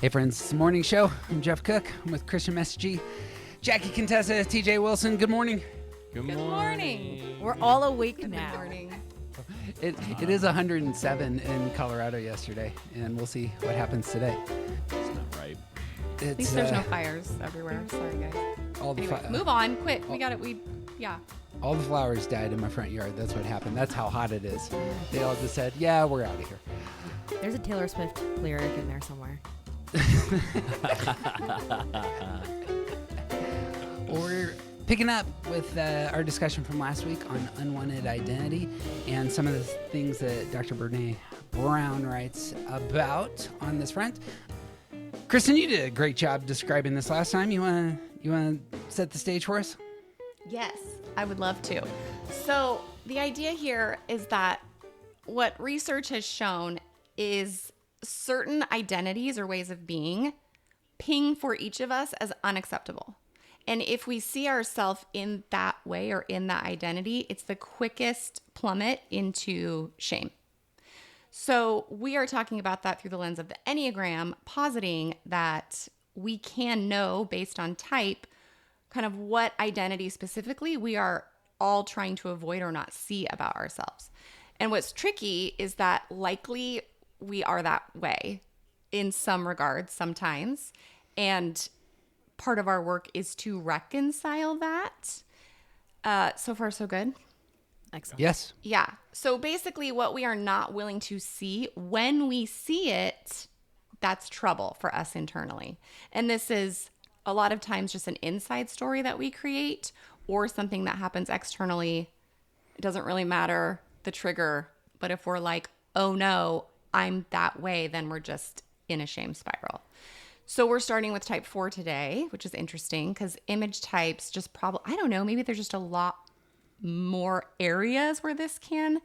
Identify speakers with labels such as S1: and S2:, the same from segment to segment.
S1: Hey friends, it's the morning show. I'm Jeff Cook. I'm with Christian Messagey, Jackie Contessa, TJ Wilson. Good morning.
S2: Good morning.
S3: We're all awake now.
S2: Good morning.
S1: It is 107 in Colorado yesterday, and we'll see what happens today.
S4: That's not right.
S2: At least there's no fires everywhere. Sorry, guys. Anyway, move on. Quick. We got it.
S1: All the flowers died in my front yard. That's what happened. That's how hot it is. They all just said, yeah, we're out of here.
S3: There's a Taylor Swift lyric in there somewhere.
S1: We're picking up with our discussion from last week on unwanted identity and some of the things that Dr. Brene Brown writes about on this front. Kristen, you did a great job describing this last time. You want to set the stage for us?
S2: Yes, I would love to. So the idea here is that what research has shown is certain identities or ways of being ping for each of us as unacceptable. And if we see ourselves in that way or in that identity, it's the quickest plummet into shame. So we are talking about that through the lens of the Enneagram, positing that we can know based on type kind of what identity specifically we are all trying to avoid or not see about ourselves. And what's tricky is that likely we are that way in some regards sometimes. And part of our work is to reconcile that. So far, so good.
S3: Excellent.
S1: Yes.
S2: Yeah. So basically what we are not willing to see, when we see it, that's trouble for us internally. And this is a lot of times just an inside story that we create or something that happens externally. It doesn't really matter the trigger, but if we're like, oh no, I'm that way, then we're just in a shame spiral. So we're starting with type 4 today, which is interesting because image types just probably, I don't know, maybe there's just a lot more areas where this can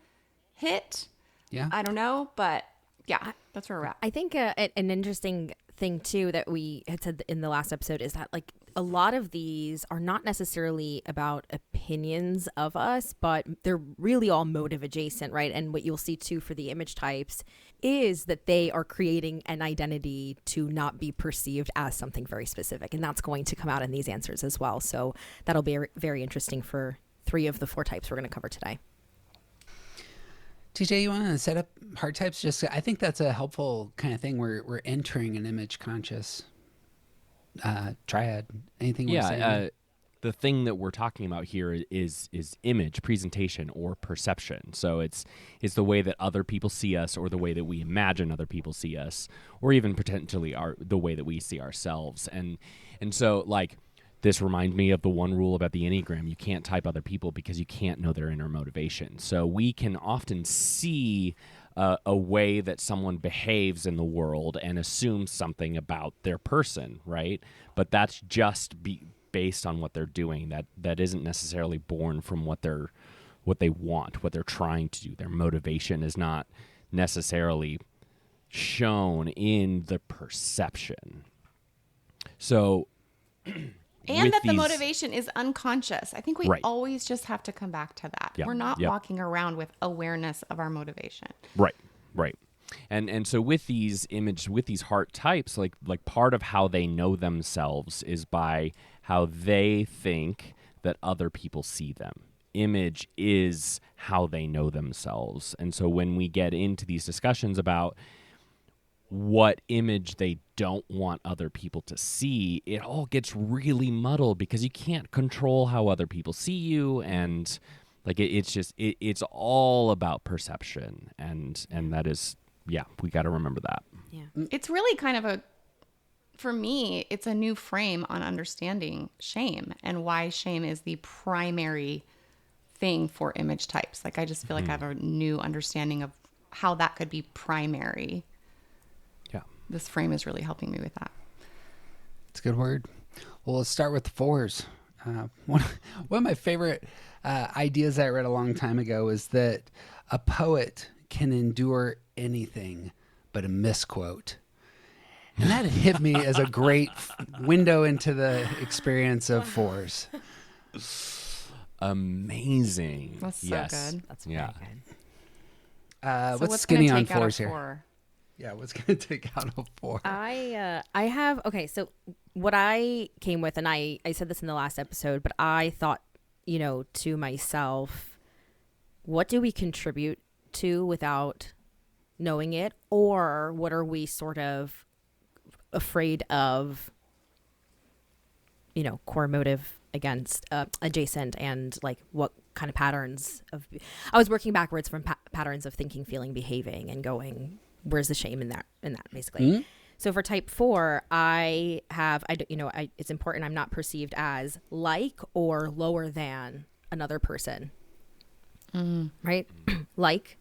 S2: hit.
S1: Yeah.
S2: I don't know, but yeah, that's where we're at.
S3: I think an interesting thing too that we had said in the last episode is that like a lot of these are not necessarily about opinions of us, but they're really all motive adjacent, right? And what you'll see too for the image types is that they are creating an identity to not be perceived as something very specific. And that's going to come out in these answers as well. So that'll be very interesting for 3 of the 4 types we're going to cover today.
S1: TJ, you want to set up heart types? I think that's a helpful kind of thing. We're entering an image conscious triad. Anything?
S4: Yeah, the thing that we're talking about here is image, presentation, or perception. So it's the way that other people see us, or the way that we imagine other people see us, or even potentially the way that we see ourselves. And so like. This reminds me of the one rule about the Enneagram. You can't type other people because you can't know their inner motivation. So we can often see a way that someone behaves in the world and assume something about their person, right? But that's just based on what they're doing. That isn't necessarily born from what they want, what they're trying to do. Their motivation is not necessarily shown in the perception. So...
S2: And that the motivation is unconscious. I think we
S4: Right.
S2: always just have to come back to that.
S4: Yep.
S2: We're not
S4: Yep.
S2: walking around with awareness of our motivation.
S4: Right. And so with these heart types, like part of how they know themselves is by how they think that other people see them. Image is how they know themselves. And so when we get into these discussions about what image they don't want other people to see, it all gets really muddled because you can't control how other people see you, and like it's all about perception, and that is, yeah, we got to remember that.
S3: Yeah.
S2: It's really kind of for me, it's a new frame on understanding shame and why shame is the primary thing for image types. Like I just feel like I have a new understanding of how that could be primary. This frame is really helping me with that.
S1: It's a good word. Well, let's start with the 4s. One of my favorite ideas I read a long time ago is that a poet can endure anything but a misquote. And that hit me as a great window into the experience of 4s.
S4: Amazing.
S2: That's so
S4: yes.
S2: good.
S3: That's very good.
S1: What's
S2: what's
S1: skinny
S2: gonna
S1: on
S2: take out a
S1: 4s here?
S2: 4?
S1: Yeah, what's going to take out a 4?
S3: I have, okay, so what I came with, and I said this in the last episode, but I thought, to myself, what do we contribute to without knowing it? Or what are we sort of afraid of, core motive against adjacent, and like what kind of patterns of, I was working backwards from patterns of thinking, feeling, behaving, and going, where's the shame in that basically.
S1: Mm-hmm.
S3: So for type 4, it's important I'm not perceived as like or lower than another person. Right? Like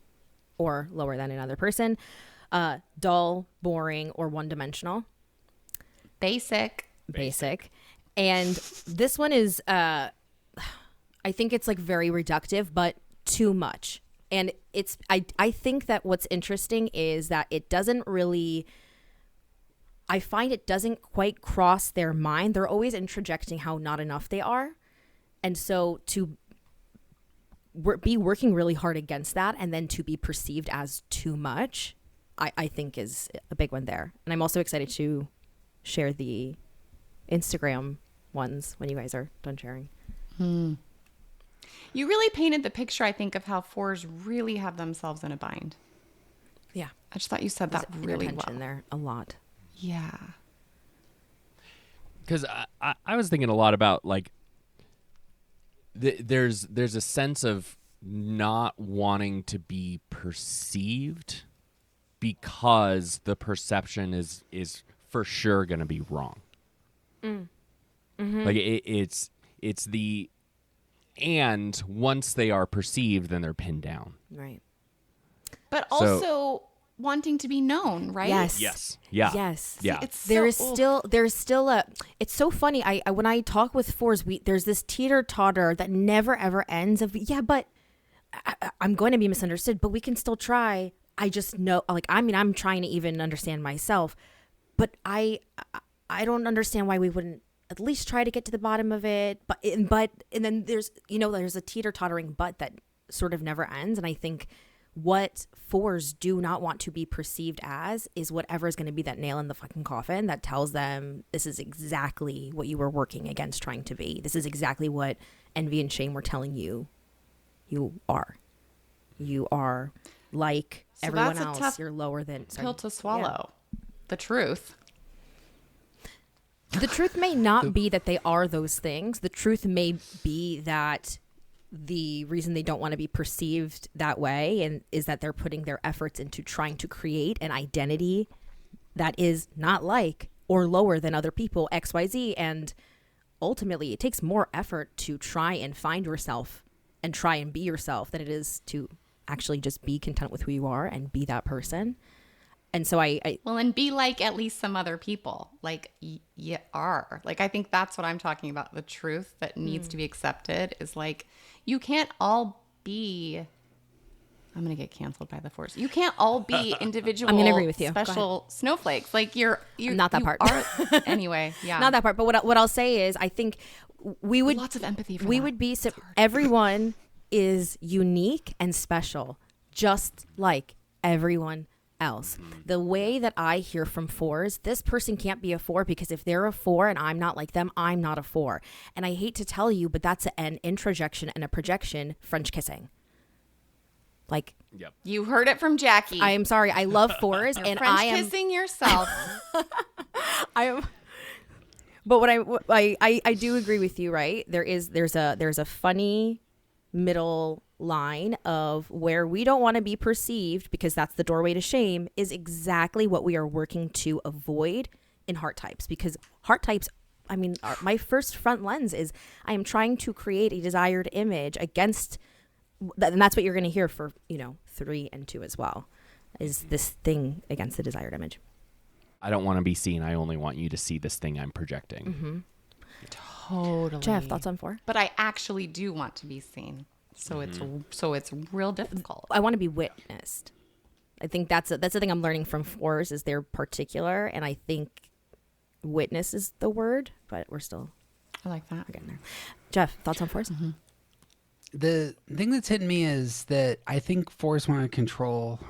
S3: or lower than another person. Dull, boring, or one-dimensional.
S2: Basic.
S3: And this one is, I think it's like very reductive, but too much. And I think that what's interesting is that it doesn't really, I find it doesn't quite cross their mind. They're always interjecting how not enough they are. And so to be working really hard against that, and then to be perceived as too much, I think is a big one there. And I'm also excited to share the Instagram ones when you guys are done sharing.
S2: You really painted the picture, I think, of how 4s really have themselves in a bind.
S3: Yeah.
S2: I just thought you said that really well.
S3: There a lot.
S2: Yeah.
S4: Because I was thinking a lot about like there's a sense of not wanting to be perceived because the perception is for sure going to be wrong. Like it's the, and once they are perceived, then they're pinned down.
S3: Right.
S2: But also wanting to be known, right?
S4: Yes. Yeah.
S3: Yes.
S4: Yeah.
S3: There's still a, it's so funny. I when I talk with 4s, there's this teeter-totter that never ever ends of, yeah, but I'm going to be misunderstood, but we can still try. I just know, like, I'm trying to even understand myself, but I don't understand why we wouldn't at least try to get to the bottom of it. But and then there's a teeter-tottering but that sort of never ends. And I think what 4s do not want to be perceived as is whatever is going to be that nail in the fucking coffin that tells them this is exactly what you were working against trying to be. This is exactly what envy and shame were telling you. You are like
S2: So
S3: everyone
S2: that's a
S3: else.
S2: tough
S3: You're lower than.
S2: pill to swallow. The truth.
S3: The truth may not be that they are those things. The truth may be that the reason they don't want to be perceived that way and is that they're putting their efforts into trying to create an identity that is not like or lower than other people, XYZ. And ultimately, it takes more effort to try and find yourself and try and be yourself than it is to actually just be content with who you are and be that person. And so
S2: well, and be like at least some other people, like you are. Like, I think that's what I'm talking about. The truth that needs to be accepted is like, you can't all be, I'm going to get canceled by the 4s. You can't all be individual,
S3: I'm going to agree with you.
S2: Special snowflakes. Like you're
S3: not that part.
S2: Anyway, yeah.
S3: Not that part. But what I'll say is I think we would,
S2: lots of empathy for
S3: we
S2: that.
S3: would be, everyone is unique and special, just like everyone else. The way that I hear from 4s, this person can't be a 4 because if they're a 4 and I'm not like them, I'm not a 4. And I hate to tell you, but that's an introjection and a projection, French kissing. Like,
S4: Yep.
S2: You heard it from Jackie.
S3: I am sorry, I love 4s and
S2: French
S3: I am
S2: kissing yourself.
S3: I am. But what I do agree with you, right? There's a funny middle line of where we don't want to be perceived because that's the doorway to shame is exactly what we are working to avoid in heart types. Because heart types, I mean, my first front lens is I am trying to create a desired image against, and that's what you're going to hear for 3 and 2 as well, is this thing against the desired image.
S4: I don't want to be seen. I only want you to see this thing I'm projecting.
S3: Mm-hmm.
S2: Totally.
S3: Jeff, thoughts on 4?
S2: But I actually do want to be seen. So it's real difficult.
S3: I want to be witnessed. I think that's the thing I'm learning from 4s is they're particular, and I think witness is the word, but we're
S2: I like that.
S3: getting there. Jeff, thoughts on 4s?
S2: Mm-hmm.
S1: The thing that's hitting me is that I think 4s want to control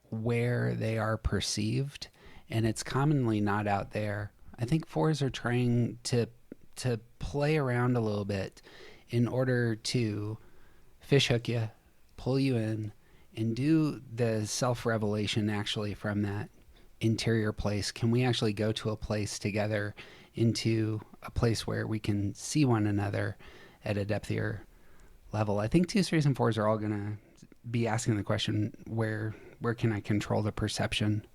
S1: where they are perceived, and it's commonly not out there. I think fours are trying to play around a little bit in order to fish hook you, pull you in, and do the self-revelation actually from that interior place. Can we actually go to a place together, into a place where we can see one another at a depthier level? I think 2s, 3s, and 4s are all going to be asking the question, where can I control the perception?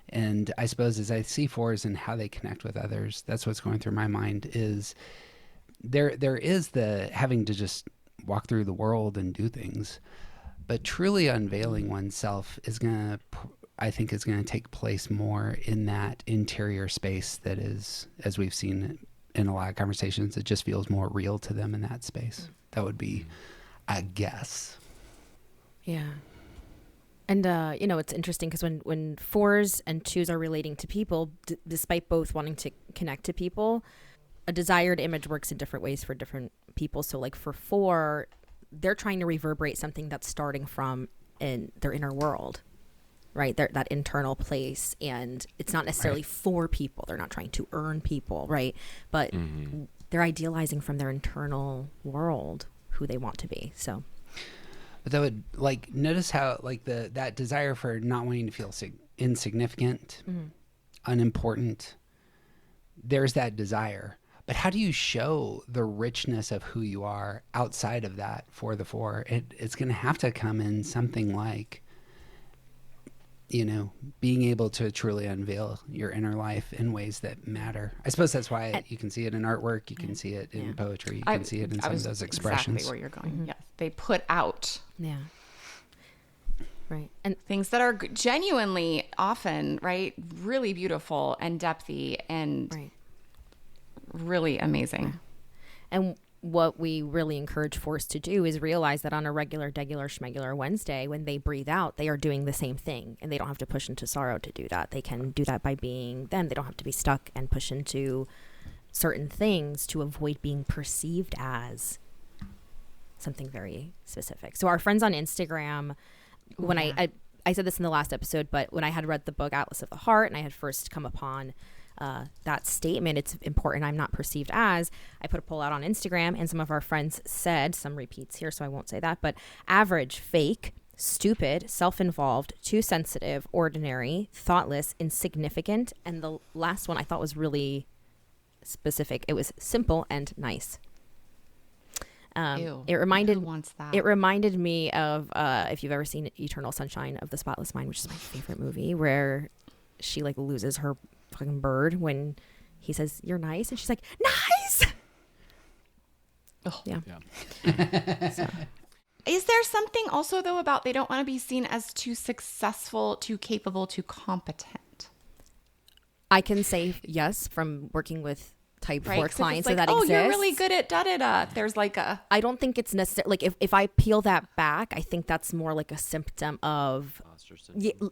S1: And I suppose as I see 4s and how they connect with others, that's what's going through my mind. Is there is the having to just walk through the world and do things, but truly unveiling oneself is going to, I think, is going to take place more in that interior space that is, as we've seen in a lot of conversations, it just feels more real to them in that space. That would be a guess.
S3: Yeah. And, it's interesting because when 4s and 2s are relating to people, despite both wanting to connect to people, a desired image works in different ways for different people. So like for 4, they're trying to reverberate something that's starting from in their inner world, right? That internal place. And it's not necessarily for people. They're not trying to earn people, right? But they're idealizing from their internal world who they want to be. So,
S1: but that would, like, notice how, like, that desire for not wanting to feel insignificant, unimportant, there's that desire. But how do you show the richness of who you are outside of that for the 4? It's going to have to come in something like, being able to truly unveil your inner life in ways that matter. I suppose that's why you can see it in artwork, you can see it in poetry, you can see it in some of those expressions.
S2: Exactly where you're going. Yes, they put out
S3: right, and
S2: things that are genuinely often really beautiful and depthy and really amazing.
S3: And what we really encourage 4s to do is realize that on a regular, degular, schmegular Wednesday, when they breathe out, they are doing the same thing, and they don't have to push into sorrow to do that. They can do that by being them. They don't have to be stuck and push into certain things to avoid being perceived as something very specific. So our friends on Instagram, when I said this in the last episode, but when I had read the book Atlas of the Heart and I had first come upon that statement, it's important I'm not perceived as, I put a poll out on Instagram, and some of our friends said, some repeats here, so I won't say that, but average, fake, stupid, self-involved, too sensitive, ordinary, thoughtless, insignificant, and the last one I thought was really specific. It was simple and nice.
S2: Ew,
S3: it reminded
S2: who wants that?
S3: It reminded me of if you've ever seen Eternal Sunshine of the Spotless Mind, which is my favorite movie, where she like loses her fucking bird when he says you're nice, and she's like, nice.
S2: Oh
S3: yeah.
S2: So. Is there something also though about they don't want to be seen as too successful, too capable, too competent?
S3: I can say yes from working with type 4 clients,
S2: like,
S3: that
S2: oh,
S3: exists.
S2: you're really good at da-da-da. There's like a...
S3: I don't think it's necessary. Like if I peel that back, I think that's more like a symptom of...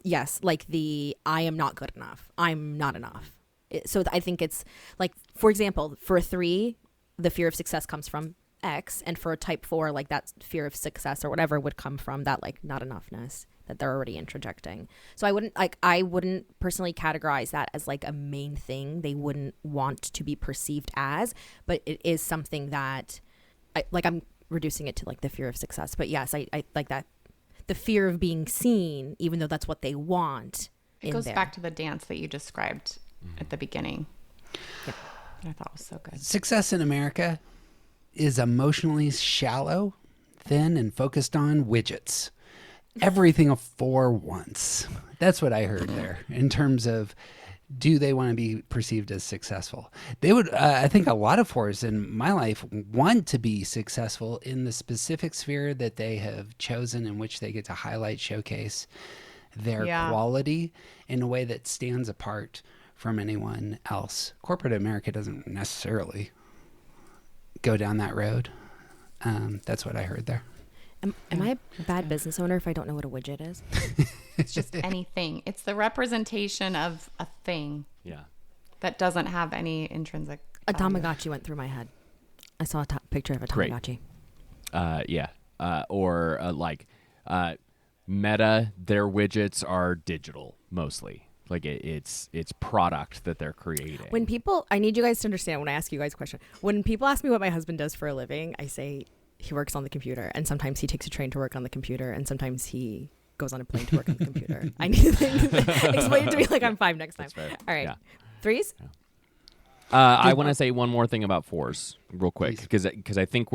S3: yes, like the I am not good enough. I'm not enough. So I think it's like, for example, for a 3, the fear of success comes from X, and for a type 4, like that fear of success or whatever would come from that like not enoughness that they're already introjecting. So I wouldn't personally categorize that as like a main thing they wouldn't want to be perceived as, but it is something that I'm reducing it to like the fear of success. But yes, I like that, the fear of being seen, even though that's what they want.
S2: It goes back to the dance that you described at the beginning.
S3: Yeah.
S2: That I thought was so good.
S1: Success in America is emotionally shallow, thin, and focused on widgets. Everything a 4 wants. That's what I heard there in terms of, do they want to be perceived as successful? They would, I think a lot of 4s in my life want to be successful in the specific sphere that they have chosen, in which they get to highlight, showcase their quality in a way that stands apart from anyone else. Corporate America doesn't necessarily go down that road. That's what I heard there.
S3: Am I a bad business owner if I don't know what a widget is?
S2: It's just anything. It's the representation of a thing.
S4: Yeah.
S2: That doesn't have any intrinsic
S3: A
S2: value.
S3: Tamagotchi went through my head. I saw a picture of a
S4: Great.
S3: Tamagotchi.
S4: Or Meta, their widgets are digital mostly. Like it's product that they're creating.
S3: When people, I need you guys to understand when I ask you guys a question. When people ask me what my husband does for a living, I say he works on the computer, and sometimes he takes a train to work on the computer, and sometimes he goes on a plane to work on the computer. I need to explain it to me like I'm 5 next time.
S4: That's fair.
S3: All right.
S4: Yeah.
S3: Threes?
S4: I want to say one more thing about fours real quick because I think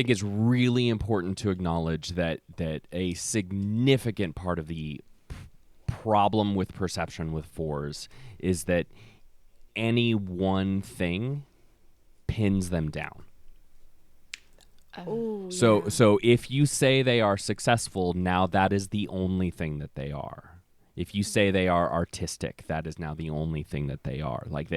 S4: it's really important to acknowledge that a significant part of the problem with perception with fours is that any one thing pins them down. So if you say they are successful, now that is the only thing that they are. If you say they are artistic, that is now the only thing that they are. Like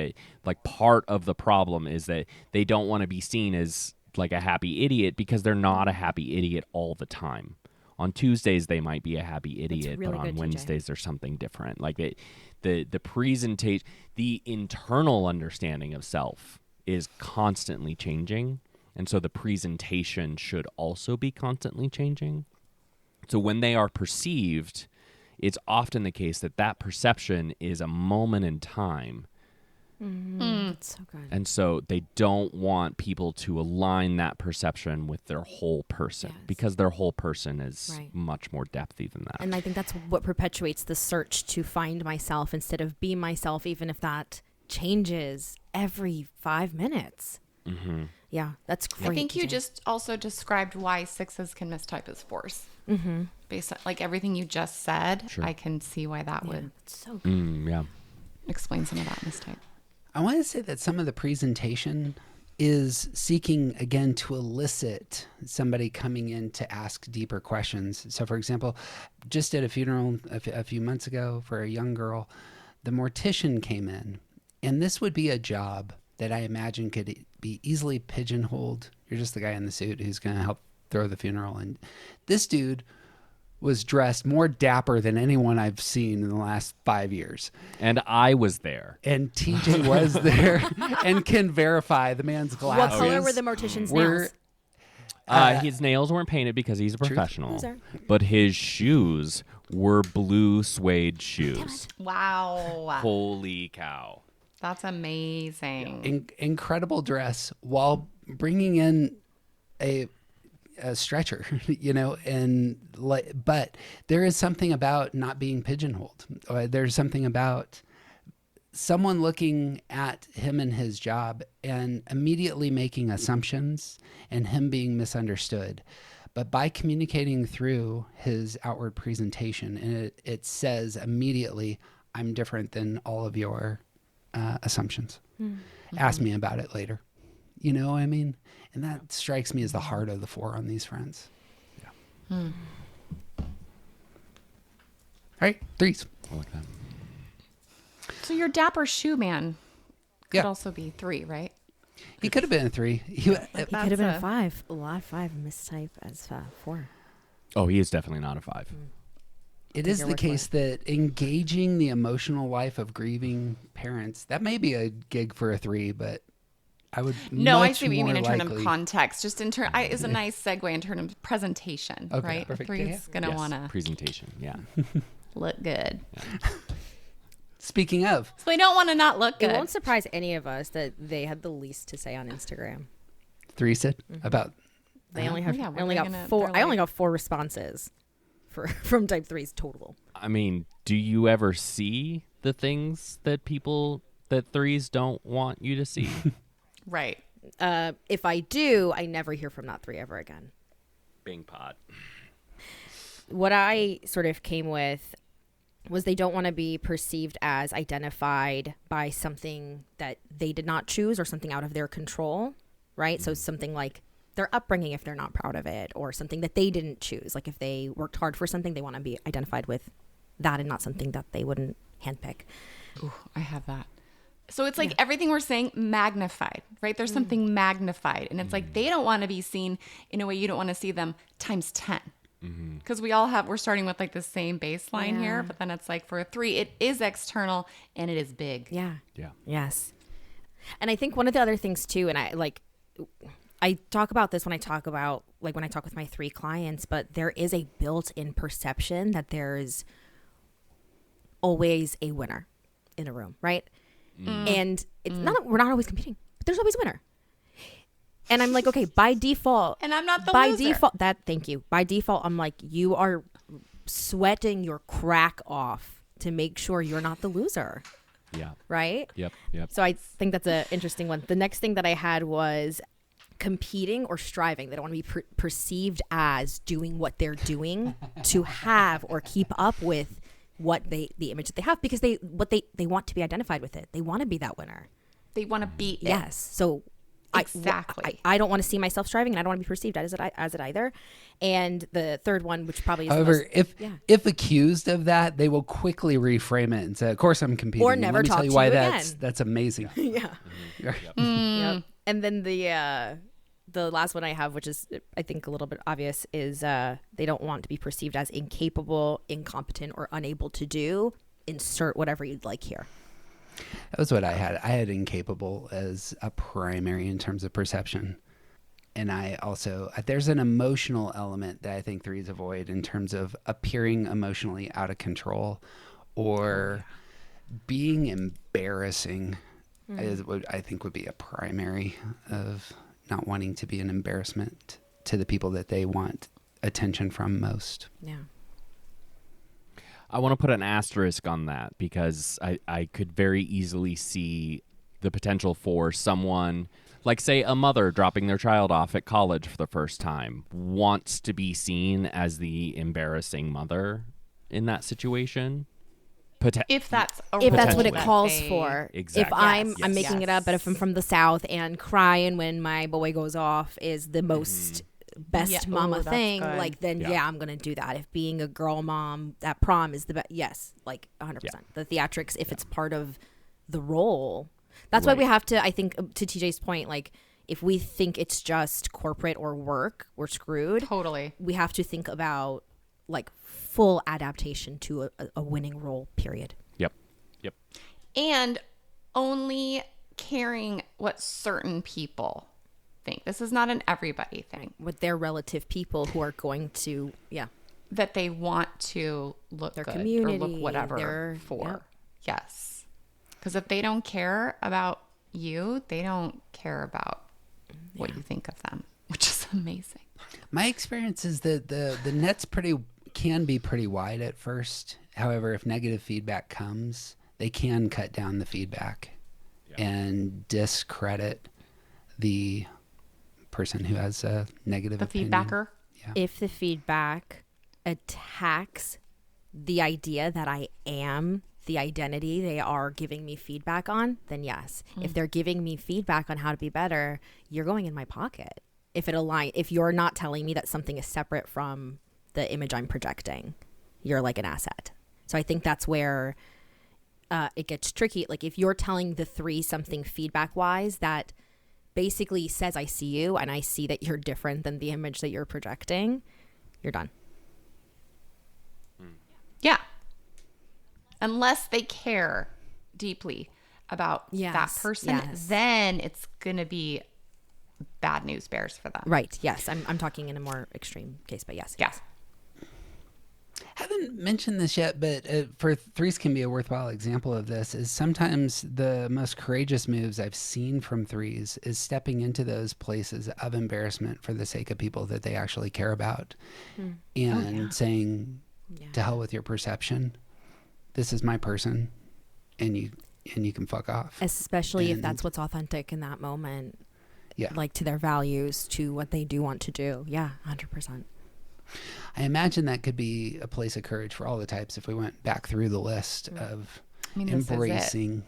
S4: part of the problem is that they don't want to be seen as like a happy idiot because they're not a happy idiot all the time. On Tuesdays they might be a happy idiot,
S3: really
S4: but on
S3: good, TJ.
S4: Wednesdays there's something different. Like the presentation, the internal understanding of self is constantly changing, and so the presentation should also be constantly changing. So when they are perceived, it's often the case that perception is a moment in time.
S3: That's so good.
S4: And so they don't want people to align that perception with their whole person because their whole person is much more depthy than that.
S3: And I think that's what perpetuates the search to find myself instead of be myself, even if that changes every 5 minutes.
S4: Mm-hmm.
S3: Yeah, that's great.
S2: I think you
S3: TJ.
S2: just also described why sixes can mistype as fours. Based on like everything you just said, I can see why that would
S3: It's so good.
S4: Yeah.
S2: explain some of that mistype.
S1: I want to say that some of the presentation is seeking, again, to elicit somebody coming in to ask deeper questions. So, for example, just at a funeral a few months ago for a young girl, the mortician came in, and this would be a job that I imagine could be easily pigeonholed. You're just the guy in the suit who's going to help throw the funeral. And this dude was dressed more dapper than anyone I've seen in the last 5 years.
S4: And I was there.
S1: And TJ was there and can verify the man's glasses.
S3: What color were the mortician's
S1: were-
S3: nails?
S4: His nails weren't painted because he's a professional,
S3: Loser.
S4: but his shoes were blue suede shoes.
S2: Wow.
S4: Holy cow.
S2: That's amazing.
S1: incredible dress while bringing in a stretcher, but there is something about not being pigeonholed. There's something about someone looking at him and his job and immediately making assumptions and him being misunderstood. But by communicating through his outward presentation, and it says immediately, I'm different than all of your assumptions. Ask me about it later. You know what I mean? And that strikes me as the heart of the four on these fronts. Yeah. All right, threes.
S4: I like that.
S2: So your dapper shoe man could
S1: Yeah.
S2: also be 3, right?
S1: He could have been a 3.
S3: He could have been
S2: That's
S3: a 5. A lot of 5 mistype as 4.
S4: Oh, he is definitely not a 5.
S1: It is
S3: your
S1: the
S3: word for
S1: case that engaging the emotional life of grieving parents, that may be a gig for a 3, but I would
S2: No, I
S1: much
S2: see what you mean
S1: more
S2: in terms of
S1: likely-
S2: context. Just in terms, is a nice segue in terms of presentation,
S1: Okay,
S2: right?
S1: perfect.
S2: Three's
S1: Yeah.
S2: gonna
S4: Yes,
S2: want to
S4: presentation. Yeah.
S2: look good,
S1: Speaking of,
S2: so they don't want to not look
S3: It
S2: good.
S3: won't surprise any of us that they had the least to say on Instagram.
S1: 3 said about
S3: They only have
S2: Yeah,
S3: I
S2: what
S3: only
S2: are
S3: got
S2: they gonna-
S3: 4.
S2: they're
S3: I only
S2: like-
S3: got 4 responses from type 3's total.
S4: I mean, do you ever see the things that threes don't want you to see?
S2: right.
S3: If I do, I never hear from that 3 ever again.
S4: Bing pot.
S3: What I sort of came with was they don't want to be perceived as identified by something that they did not choose or something out of their control, right? So something like their upbringing if they're not proud of it, or something that they didn't choose. Like if they worked hard for something, they want to be identified with that and not something that they wouldn't handpick.
S2: Ooh, I have that. So it's like everything we're saying magnified, right? There's something magnified, and it's like they don't want to be seen in a way you don't want to see them times 10. Because we're starting with like the same baseline here, but then it's like for a 3, it is external and it is big.
S3: Yeah.
S4: Yeah.
S3: Yes. And I think one of the other things too, and I I talk about this when I talk about, like, when I talk with my 3 clients, but there is a built-in perception that there's always a winner in a room, right? And it's not, we're not always competing, but there's always a winner. And I'm like, okay, by default,
S2: And I'm not the
S3: by
S2: loser.
S3: default, thank you. By default, I'm like, you are sweating your crack off to make sure you're not the loser,
S4: Yeah.
S3: right?
S4: Yep.
S3: So I think that's an interesting one. The next thing that I had was competing or striving. They don't want to be perceived as doing what they're doing to have or keep up with what the image that they have, because they want to be identified with it. They want to be that winner.
S2: They want to beat it.
S3: Yes. So
S2: Exactly.
S3: I don't want to see myself striving, and I don't want to be perceived as it either. And the third one, which probably is
S1: However,
S3: the most,
S1: if accused of that, they will quickly reframe it and say, "Of course, I'm competing."
S3: Or
S1: And
S3: never
S1: let me
S3: talk
S1: tell you
S3: to
S1: why
S3: you
S1: that's amazing.
S3: yeah. Yep. And then the last one I have, which is I think a little bit obvious, is they don't want to be perceived as incapable, incompetent, or unable to do. Insert whatever you'd like here.
S1: That was what I had. I had incapable as a primary in terms of perception. And I also, there's an emotional element that I think threes avoid in terms of appearing emotionally out of control or being embarrassing is what I think would be a primary of not wanting to be an embarrassment to the people that they want attention from most.
S3: Yeah.
S4: I want to put an asterisk on that because I could very easily see the potential for someone, like say a mother dropping their child off at college for the first time, wants to be seen as the embarrassing mother in that situation.
S2: If that's
S3: what it
S2: that
S3: calls
S2: they-
S3: for.
S4: Exactly.
S3: If I'm
S2: Yes,
S3: I'm making it up, but if I'm from the South and crying when my boy goes off is the most best
S2: Yeah.
S3: mama
S2: Ooh, that's
S3: thing,
S2: good.
S3: like then
S4: Yeah.
S3: I'm gonna do that. If being a girl mom at prom is the best, yes, like 100%. The theatrics, if it's part of the role, that's why
S4: Right.
S3: we have to. I think to TJ's point, like if we think it's just corporate or work, we're screwed.
S2: Totally.
S3: We have to think about like full adaptation to a winning role. Period.
S4: Yep.
S2: And only caring what certain people think. This is not an everybody thing.
S3: With their relative people who are going to,
S2: That they want to look
S3: Their
S2: good or
S3: community,
S2: look whatever
S3: their-
S2: for. Yes. Because if they don't care about you, they don't care about what you think of them, which is amazing.
S1: My experience is that the net's can be pretty wide at first. However, if negative feedback comes, they can cut down the feedback and discredit the person who has a negative
S2: The
S1: opinion.
S2: feedbacker.
S3: if the feedback attacks the idea that I am the identity they are giving me feedback on, then yes. If they're giving me feedback on how to be better, you're going in my pocket. If you're not telling me that something is separate from the image I'm projecting, you're like an asset. So I think that's where it gets tricky. Like if you're telling the three something feedback wise that basically says I see you and I see that you're different than the image that you're projecting, you're done.
S2: Yeah. Unless they care deeply about that
S3: Yes,
S2: person,
S3: yes.
S2: then it's going to be bad news bears for them.
S3: Right. Yes. I'm talking in a more extreme case, but yes.
S2: Yeah.
S1: Haven't mentioned this yet, but for threes can be a worthwhile example of this is sometimes the most courageous moves I've seen from threes is stepping into those places of embarrassment for the sake of people that they actually care about and saying, to hell with your perception. This is my person and you can fuck off.
S3: Especially if
S1: And-
S3: that's what's authentic in that moment,
S1: Yeah.
S3: like to their values, to what they do want to do. Yeah, 100%.
S1: I imagine that could be a place of courage for all the types if we went back through the list of
S2: I mean, this is it.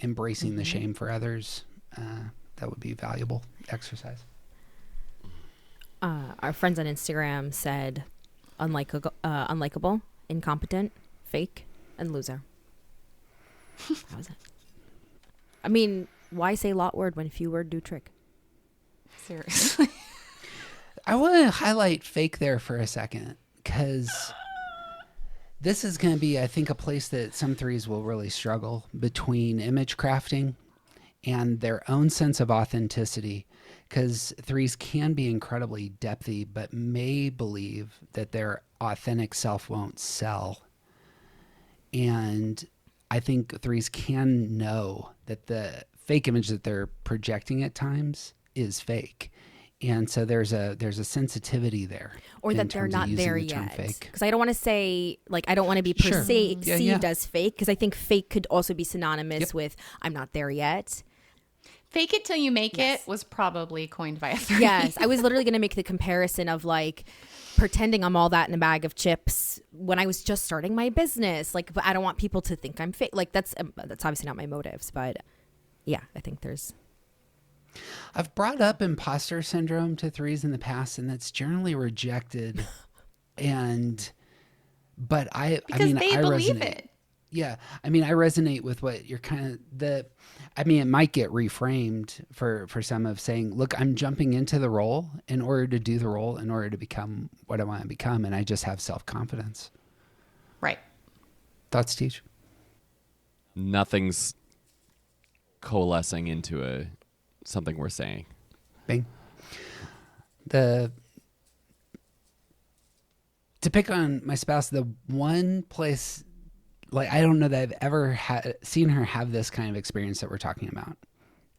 S1: embracing the shame for others. That would be valuable exercise.
S3: Our friends on Instagram said unlikable, incompetent, fake, and loser. That was it. I mean, why say lot word when few word do trick?
S2: Seriously.
S1: I want to highlight fake there for a second because this is going to be, I think, a place that some threes will really struggle between image crafting and their own sense of authenticity. because threes can be incredibly depthy, but may believe that their authentic self won't sell. And I think threes can know that the fake image that they're projecting at times is fake. And so there's a sensitivity there.
S3: Or
S1: in
S3: that they're
S1: terms of
S3: not
S1: using
S3: there
S1: the term
S3: yet.
S1: fake.
S3: Because I don't want to say, like, I don't want to be
S1: Sure.
S3: perceived
S1: Yeah.
S3: as fake, because I think fake could also be synonymous
S1: Yep.
S3: with I'm not there yet.
S2: Fake it till you make
S3: Yes.
S2: it was probably coined by a three.
S3: Yes, I was literally going to make the comparison of like pretending I'm all that in a bag of chips when I was just starting my business. Like, but I don't want people to think I'm fake. Like, that's obviously not my motives, but yeah, I think there's.
S1: I've brought up imposter syndrome to threes in the past, and that's generally rejected. But I
S2: Because they
S1: I
S2: believe
S1: resonate.
S2: it.
S1: Yeah, I mean, I resonate with what you're it might get reframed for some of saying, look, I'm jumping into the role in order to do the role, in order to become what I want to become, and I just have self-confidence.
S2: Right.
S1: Thoughts, Teach?
S4: Nothing's coalescing into something we're saying.
S1: Bing. To pick on my spouse, the one place, like, I don't know that I've ever seen her have this kind of experience that we're talking about,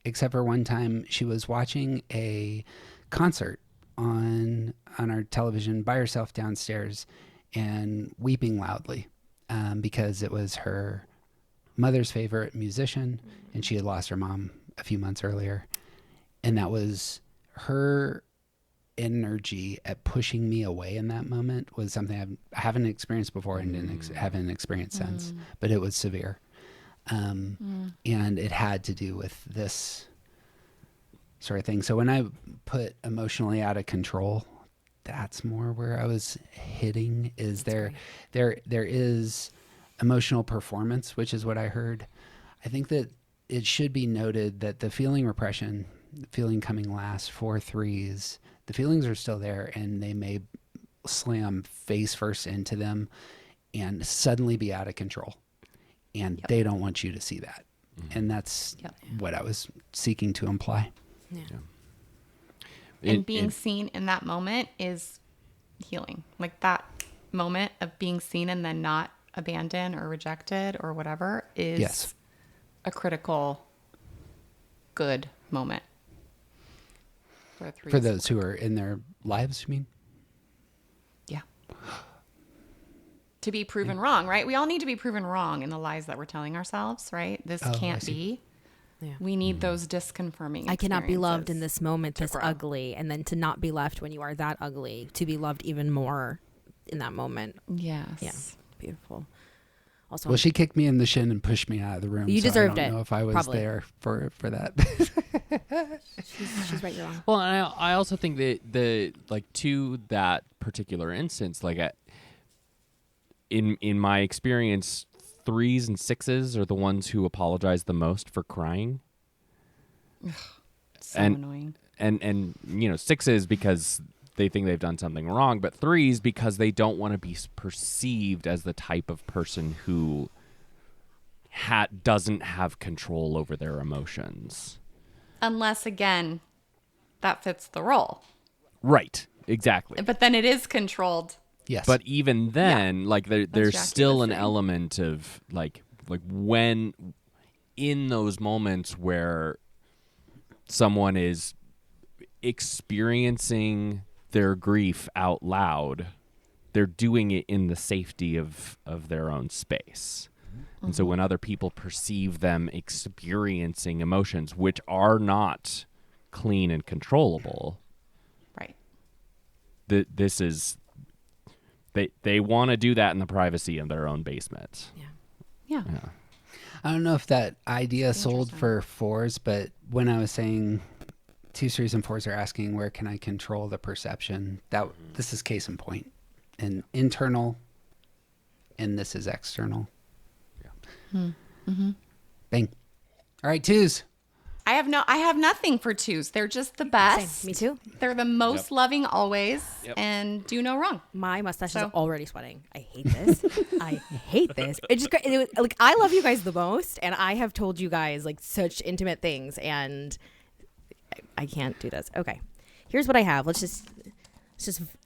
S1: except for one time she was watching a concert on our television by herself downstairs and weeping loudly because it was her mother's favorite musician, and she had lost her mom a few months earlier. And that was her energy at pushing me away in that moment was something I haven't experienced before and haven't experienced since, but it was severe. And it had to do with this sort of thing. So when I put emotionally out of control, that's more where I was hitting. Is there is emotional performance, which is what I heard. I think that it should be noted that the feeling repression, the feeling coming last for threes, the feelings are still there, and they may slam face first into them and suddenly be out of control. And they don't want you to see that. And that's what I was seeking to imply.
S3: Yeah.
S2: And being seen in that moment is healing. Like that moment of being seen and then not abandoned or rejected or whatever is a critical good moment.
S1: For those who are in their lives, you mean?
S2: Yeah. To be proven wrong, right? We all need to be proven wrong in the lies that we're telling ourselves, right? This can't be.
S3: Yeah.
S2: We need those disconfirming
S3: I cannot be loved in
S2: experiences
S3: this moment, this
S2: grow.
S3: ugly, and then to not be left when you are that ugly, to be loved even more in that moment.
S2: Yes.
S3: Yeah, beautiful. Also,
S1: Well, she kicked me in the shin and pushed me out of the room.
S3: You
S1: so
S3: deserved
S1: I
S3: it,
S1: don't know if I was
S3: probably.
S1: there for that.
S3: she's right, you're wrong.
S4: Well, and I also think that to that particular instance, like in my experience, threes and sixes are the ones who apologize the most for crying.
S2: So
S4: And-
S2: annoying.
S4: And sixes because they think they've done something wrong, but threes because they don't want to be perceived as the type of person who doesn't have control over their emotions.
S2: Unless, again, that fits the role.
S4: Right. Exactly.
S2: But then it is controlled.
S1: Yes.
S4: But even then, like there's
S2: Jackie
S4: still
S2: was
S4: an
S2: saying.
S4: element of like when in those moments where someone is experiencing their grief out loud, they're doing it in the safety of their own space. And so when other people perceive them experiencing emotions which are not clean and controllable,
S2: Right.
S4: this is they want to do that in the privacy of their own basement.
S2: Yeah.
S4: Yeah.
S1: I don't know if that idea sold
S2: Interesting.
S1: for fours, but when I was saying 2s, 3s, and 4s are asking where can I control the perception, this is case in point. And internal, and this is external. Bang. All right, 2s.
S2: I have nothing for twos. They're just the best.
S3: Same. Me too.
S2: They're the most loving always and do no wrong.
S3: My mustache
S2: So-
S3: is already sweating. I hate this. I hate this. Like I love you guys the most, and I have told you guys like such intimate things, and I can't do this. Okay. Here's what I have. Let's just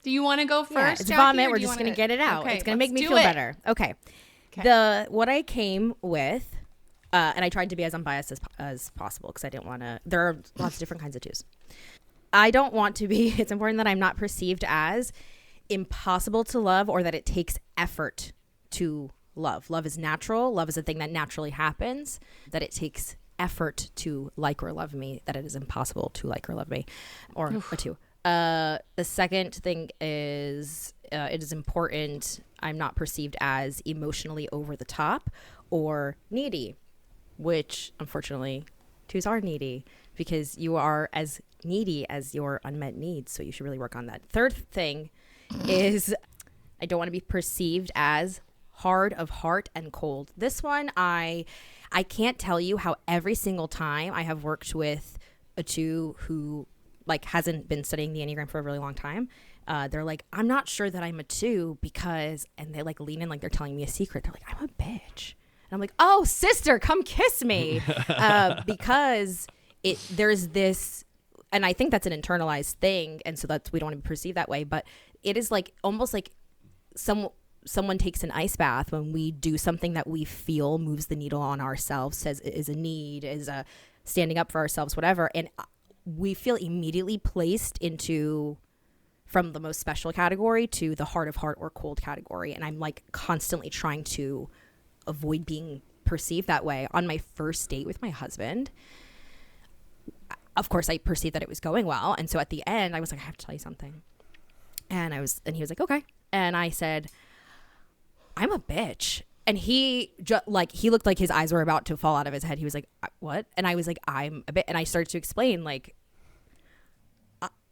S2: Do you want to go first?
S3: yeah, it's
S2: Jackie,
S3: vomit.
S2: or
S3: We're
S2: do you
S3: just
S2: wanna-
S3: going to get it out.
S2: Okay,
S3: It's going to make
S2: let's
S3: me
S2: do
S3: feel
S2: it.
S3: better. Okay.
S2: Okay.
S3: What I came with, and I tried to be as unbiased as possible because I didn't want to. There are lots of different kinds of twos. I don't want to be. It's important that I'm not perceived as impossible to love or that it takes effort to love. Love is natural. Love is a thing that naturally happens. That it takes effort to like or love me. That it is impossible to like or love me, or a two. The second thing is it is important I'm not perceived as emotionally over the top or needy, which unfortunately twos are needy because you are as needy as your unmet needs. So you should really work on that. Third thing is I don't want to be perceived as hard of heart and cold. This one, I can't tell you how every single time I have worked with a two who like hasn't been studying the Enneagram for a really long time, they're like, I'm not sure that I'm a two because, and they like lean in like they're telling me a secret. They're like, I'm a bitch. And I'm like, oh, sister, come kiss me. Because there's this, and I think that's an internalized thing. And so we don't want to be perceived that way. But it is like almost like someone takes an ice bath when we do something that we feel moves the needle on ourselves, says is a need, is a standing up for ourselves, whatever. And we feel immediately placed into from the most special category to the hard of heart or cold category. And I'm like constantly trying to avoid being perceived that way. On my first date with my husband, of course, I perceived that it was going well. And so at the end, I was like, I have to tell you something. And he was like, okay. And I said, I'm a bitch. And he looked like his eyes were about to fall out of his head. He was like, what? And I was like, I'm a bit. And I started to explain, like,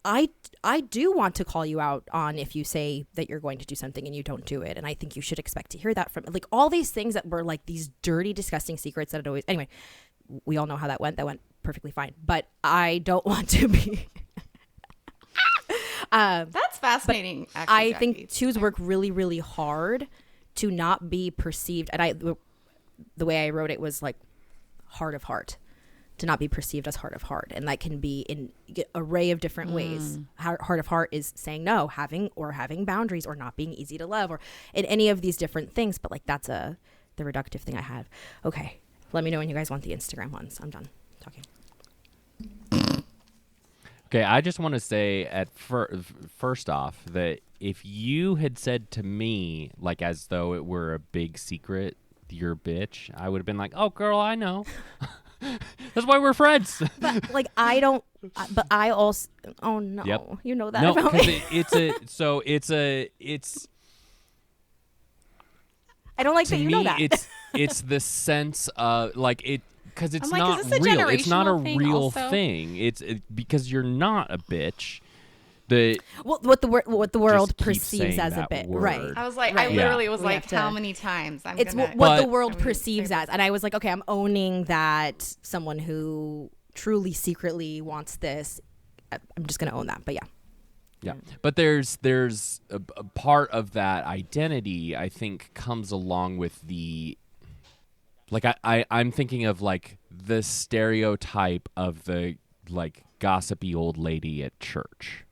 S3: I do want to call you out on if you say that you're going to do something and you don't do it. And I think you should expect to hear that from, like, all these things that were like these dirty, disgusting secrets that had always, anyway, we all know how that went. That went perfectly fine. But I don't want to be.
S2: That's fascinating. Actually,
S3: I
S2: Jackie.
S3: think twos work really, really hard to not be perceived. And the way I wrote it was like heart of heart, to not be perceived as heart of heart. And that can be in an array of different ways. Heart of heart is saying no, having boundaries, or not being easy to love, or in any of these different things. But like that's the reductive thing I have. Okay. Let me know when you guys want the Instagram ones. I'm done talking.
S4: Okay, I just want to say first off that if you had said to me, like as though it were a big secret, you're a bitch, I would have been like, oh, girl, I know. That's why we're friends.
S3: But like I don't. But I also. Oh no.
S4: Yep.
S3: You know that
S4: No,
S3: about
S4: because
S3: me.
S4: it's
S3: I don't like
S4: to
S3: that you
S4: me
S3: know that.
S4: it's the sense of like it. Because it's
S2: I'm like,
S4: not
S2: is this a
S4: real. It's not a
S2: generational thing
S4: real
S2: also?
S4: thing. Because you're not a bitch.
S3: What the world
S4: Just keep
S3: perceives
S4: saying
S3: as a
S4: that
S3: bit,
S4: word.
S3: right?
S2: I was like,
S3: Right.
S2: I literally was
S3: We
S2: like,
S3: have to-
S2: how many times?
S3: It's what
S4: But-
S3: the world
S2: I'm gonna
S3: perceives
S2: say
S3: as, and I was like, okay, I'm owning that someone who truly secretly wants this. I'm just gonna own that. But yeah,
S4: Yeah, but there's a part of that identity I think comes along with the like I'm thinking of like the stereotype of the like gossipy old lady at church,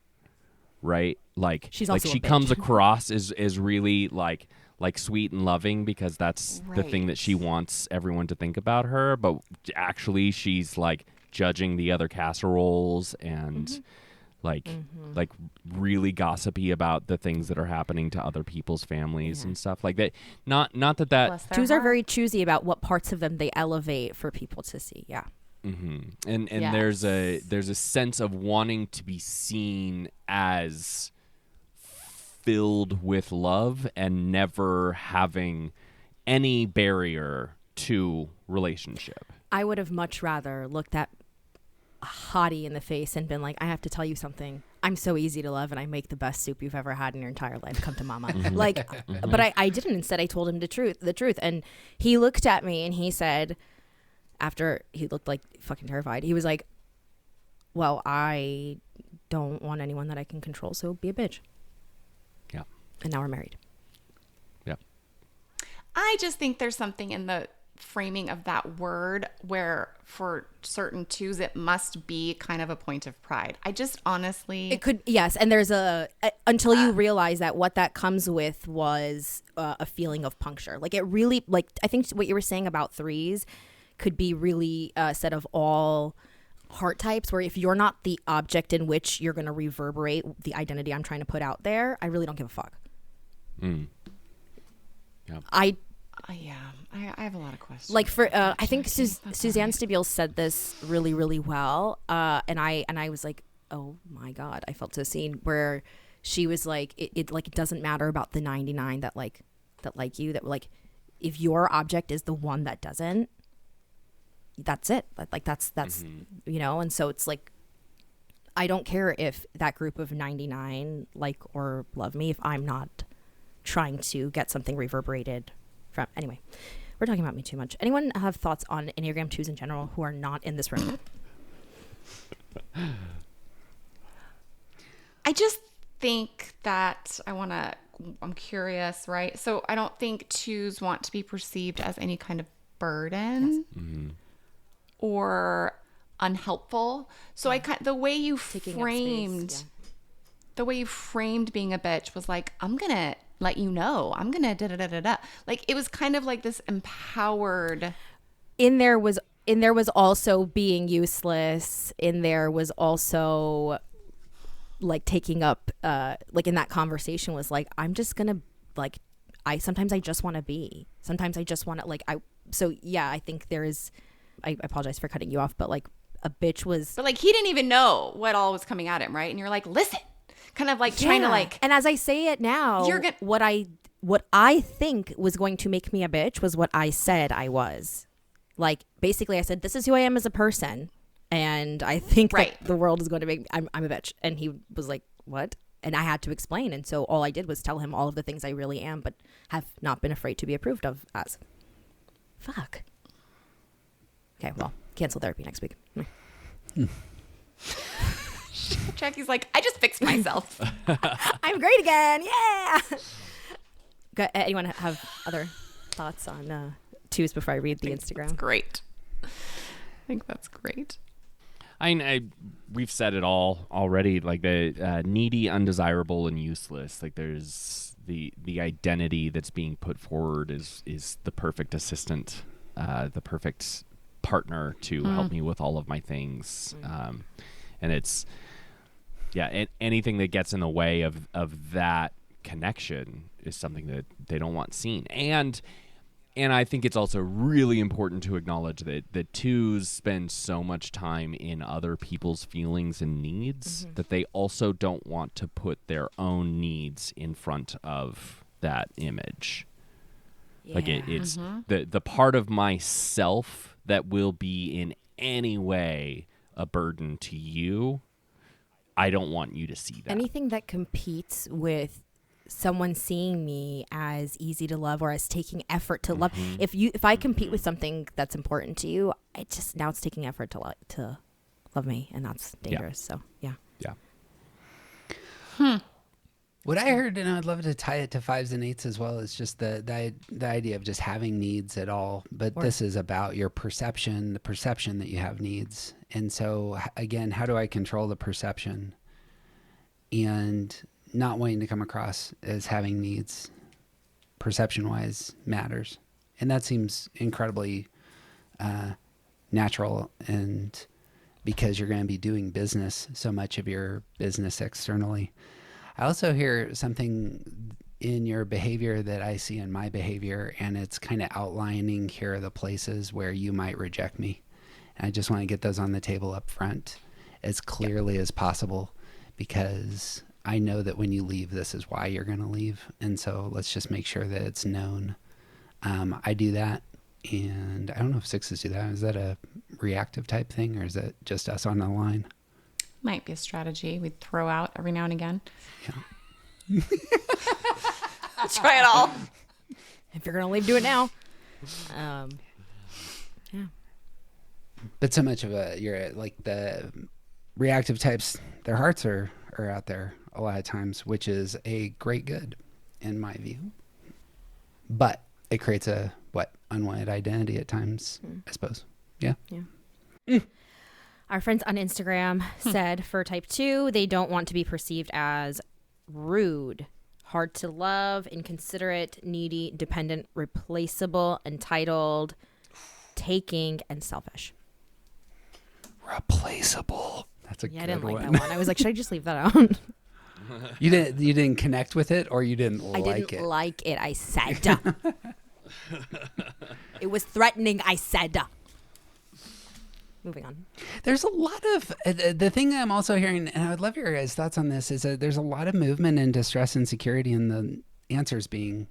S4: right? Like
S3: She's
S4: like
S3: also a
S4: she
S3: bitch.
S4: comes across as really like sweet and loving because that's the thing that she wants everyone to think about her, but actually she's like judging the other casseroles and like really gossipy about the things that are happening to other people's families and stuff like that. Not that
S2: Bless their
S3: twos are
S2: heart.
S3: very choosy about what parts of them they elevate for people to see. Yeah,
S4: and there's a sense of wanting to be seen as filled with love and never having any barrier to relationship.
S3: I would have much rather looked at a hottie in the face and been like, I have to tell you something. I'm so easy to love and I make the best soup you've ever had in your entire life. Come to mama. Like, but I didn't. Instead, I told him the truth. And he looked at me and he said, after he looked like fucking terrified, he was like, well, I don't want anyone that I can control. So be a bitch.
S4: Yeah.
S3: And now we're married.
S4: Yeah.
S2: I just think there's something in the framing of that word where for certain twos it must be kind of a point of pride. I just honestly
S3: It could, yes. And there's until you realize that what that comes with was a feeling of puncture. Like it really, like I think what you were saying about threes could be really said of all heart types, where if you're not the object in which you're going to reverberate the identity I'm trying to put out there, I really don't give a fuck.
S4: Yeah.
S3: I
S2: have a lot of questions.
S3: like for I think Suzanne Stabile said this really, really well, and I was like, oh my god, I felt so seen, where she was like, it like it doesn't matter about the 99 that like you, that like if your object is the one that doesn't, that's it. Like that's you know. And so it's like, I don't care if that group of 99 like or love me if I'm not trying to get something reverberated from. Anyway, we're talking about me too much. Anyone have thoughts on Enneagram 2s in general who are not in this room?
S2: I just think that I'm curious, right? So I don't think twos want to be perceived as any kind of burden or unhelpful. So the way you
S3: Taking up
S2: framed
S3: space,
S2: the way you framed being a bitch was like, I'm gonna let you know, I'm gonna da da da da da. Like it was kind of like this empowered.
S3: In there was also being useless. In there was also like taking up like in that conversation was like, I'm just gonna like, sometimes I just want to be, sometimes I just want to like, I think there is, I apologize for cutting you off, but like a bitch was,
S2: But like he didn't even know what all was coming at him, right? And you're like, listen, kind of like trying to like.
S3: And as I say it now, what I think was going to make me a bitch was what I said I was. Like basically, I said, this is who I am as a person, and I think that the world is going to make I'm a bitch. And he was like, what? And I had to explain. And so all I did was tell him all of the things I really am, but have not been afraid to be approved of as. Fuck. Okay, well, cancel therapy next week.
S2: Jackie's like, I just fixed myself.
S3: I'm great again. Yeah. Anyone have other thoughts on twos before I read the Instagram?
S2: That's great. I think that's great.
S4: We've said it all already. Like the needy, undesirable, and useless. Like there's the identity that's being put forward is the perfect assistant, the perfect partner to help me with all of my things, and it's anything that gets in the way of that connection is something that they don't want seen. And I think it's also really important to acknowledge that the twos spend so much time in other people's feelings and needs that they also don't want to put their own needs in front of that image. Yeah. Like it's the part of myself that will be in any way a burden to you. I don't want you to see that.
S3: Anything that competes with someone seeing me as easy to love or as taking effort to love. If I compete with something that's important to you, it's taking effort to love me, and that's dangerous. So yeah.
S1: What I heard, and I'd love to tie it to 5s and 8s as well, is just the idea of just having needs at all. But this is about your perception, the perception that you have needs. And so again, how do I control the perception and not wanting to come across as having needs perception-wise matters. And that seems incredibly natural, and because you're going to be doing business, so much of your business externally. I also hear something in your behavior that I see in my behavior, and it's kind of outlining here are the places where you might reject me. And I just want to get those on the table up front as clearly as possible, because I know that when you leave, this is why you're going to leave. And so let's just make sure that it's known. I do that. And I don't know if 6s do that. Is that a reactive type thing, or is that just us on the line?
S2: Might be a strategy we'd throw out every now and again.
S1: Yeah.
S2: Try it all.
S3: If you're going to leave, do it now. Yeah.
S1: But so much of you're like the reactive types, their hearts are out there a lot of times, which is a great good in my view. But it creates a unwanted identity at times, I suppose. Yeah.
S3: Our friends on Instagram said for type 2, they don't want to be perceived as rude, hard to love, inconsiderate, needy, dependent, replaceable, entitled, taking, and selfish.
S1: Replaceable. That's a
S3: Yeah, I
S1: good
S3: didn't like
S1: one.
S3: that one. I was like, should I just leave that out?
S1: You didn't connect with it, or you didn't
S3: I
S1: like
S3: didn't
S1: it?
S3: like it, I said. It was threatening, I said. Moving on.
S1: There's a lot of the thing I'm also hearing, and I would love your guys' thoughts on this, is that there's a lot of movement in distress and security in the answers being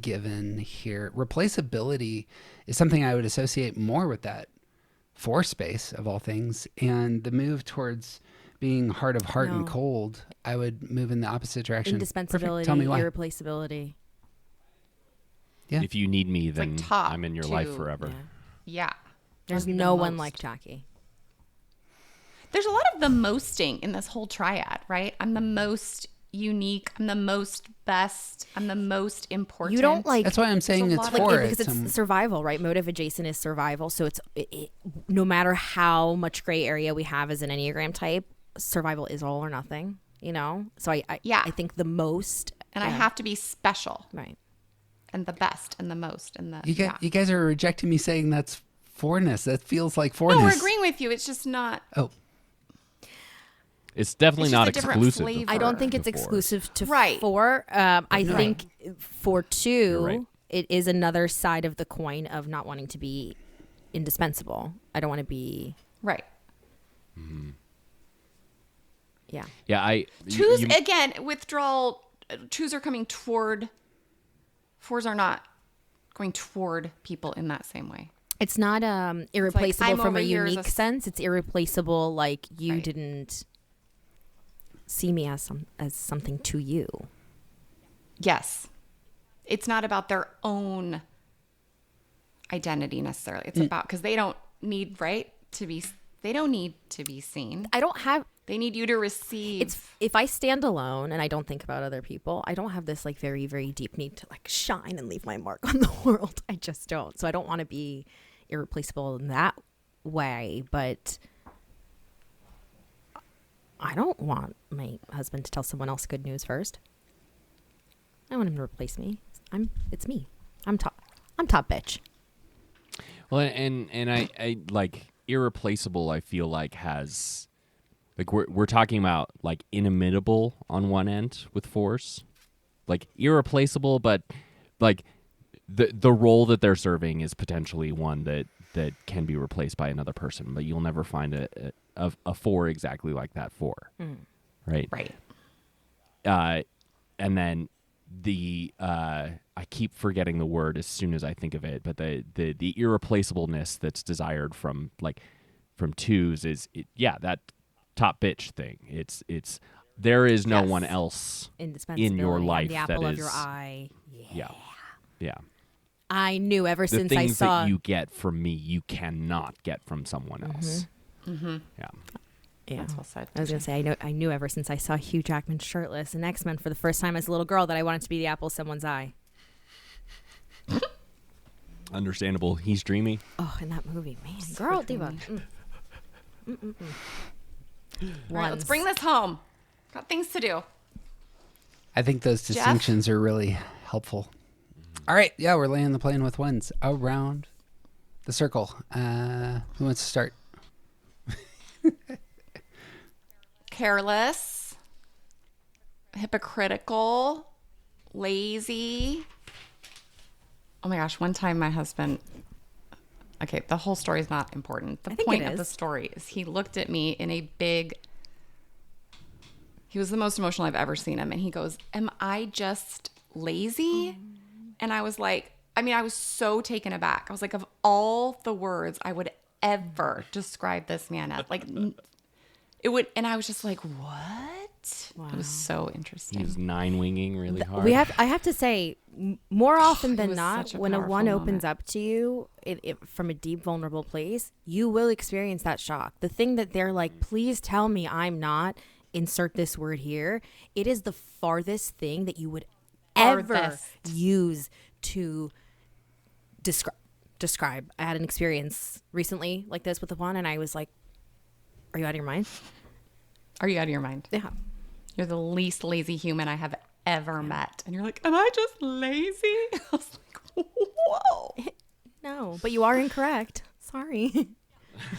S1: given here. Replaceability is something I would associate more with that for space of all things, and the move towards being hard of heart and
S3: No.
S1: cold, I would move in the opposite direction.
S3: Indispensability,
S1: Perfect. Tell me why.
S3: irreplaceability.
S1: Yeah.
S4: If you need me,
S2: like
S4: then
S2: top
S4: I'm in your life
S2: two.
S4: forever.
S3: Yeah.
S2: Yeah.
S3: There's
S2: That'd be the
S3: no one
S2: most.
S3: like Jackie.
S2: There's a lot of the mosting in this whole triad, right? I'm the most unique. I'm the most best. I'm the most important.
S3: You don't like
S1: That's why I'm saying
S2: There's a
S1: it's
S2: lot of-
S1: for
S3: because
S1: it.
S3: it's survival, right? Motive adjacent is survival. So it's no matter how much gray area we have as an Enneagram type, survival is all or nothing, you know? So
S2: Yeah.
S3: I think the most.
S2: and I have to be special
S3: Right.
S2: and the best and the most and the
S1: You guys are rejecting me saying that's forness. That feels like forness.
S2: No, we're agreeing with you. It's just not.
S1: Oh,
S4: It's definitely
S2: It's
S4: not
S2: just a different
S4: exclusive. to
S2: flavor.
S3: I don't think it's
S4: to four.
S3: exclusive to
S2: Right.
S3: 4. I think for 2,
S4: You're right.
S3: it is another side of the coin of not wanting to be indispensable. I don't want to be.
S2: Right.
S3: Yeah.
S4: Yeah,
S2: Twos, again, withdrawal. Twos are coming toward. Fours are not going toward people in that same way.
S3: It's not irreplaceable
S2: I'm
S3: from
S2: over
S3: a
S2: here as
S3: unique
S2: a-
S3: sense. It's irreplaceable, like you
S2: Right.
S3: didn't see me as something to you.
S2: Yes. It's not about their own identity necessarily. It's about, because they don't need, right, they don't need to be seen.
S3: I don't have.
S2: They need you to receive.
S3: It's if I stand alone and I don't think about other people, I don't have this like very, very deep need to like shine and leave my mark on the world. I just don't. So I don't want to be irreplaceable in that way, but I don't want my husband to tell someone else good news first. I want him to replace me. It's me. I'm top bitch.
S4: Well, and I like irreplaceable. I feel like has like we're talking about like inimitable on one end with force, like irreplaceable, but like the role that they're serving is potentially one that can be replaced by another person, but you'll never find a 4 exactly like that 4, right?
S2: right.
S4: And then the I keep forgetting the word as soon as I think of it, but the irreplaceableness that's desired from twos is that top bitch thing. It's there is no
S2: Yes.
S4: one else
S3: Indispensable
S4: in your life
S3: the apple
S4: that
S3: of your
S4: is-
S3: eye.
S4: yeah.
S3: I knew ever
S4: The
S3: since I
S4: things
S3: saw
S4: that you get from me, you cannot get from someone else. Yeah.
S3: Yeah.
S2: That's well said.
S3: I was gonna say I knew ever since I saw Hugh Jackman shirtless in X-Men for the first time as a little girl that I wanted to be the apple of someone's eye.
S4: Understandable. He's dreamy.
S3: Oh, in that movie, man, girl diva.
S2: All right, let's bring this home. Got things to do.
S1: I think those distinctions are really helpful. All right, yeah, we're laying the plane with ones around the circle. Who wants to start?
S2: Careless, hypocritical, lazy. Oh my gosh, one time my husband, okay, the whole story is not important. The
S3: I think
S2: point
S3: it
S2: of the
S3: is.
S2: story is he looked at me in a big, he was the most emotional I've ever seen him. And he goes, "Am I just lazy?" And I was like, I was so taken aback. I was like, of all the words I would ever describe this man as, like, it would, and I was just like, what? It was so interesting.
S4: He's 9-winging really hard.
S3: I have to say, more often than
S2: was
S3: not,
S2: such a
S3: when a
S2: powerful
S3: one
S2: moment.
S3: opens up to you from a deep, vulnerable place, you will experience that shock. The thing that they're like, please tell me I'm not, insert this word here. It is the farthest thing that you would ever
S2: Farthest.
S3: use to describe. I had an experience recently like this with the one, and I was like, "Are you out of your mind?"
S2: Are you out of your mind?
S3: Yeah.
S2: You're the least lazy human I have ever met. And you're like, am I just lazy? I was like, whoa.
S3: No, but you are incorrect. Sorry.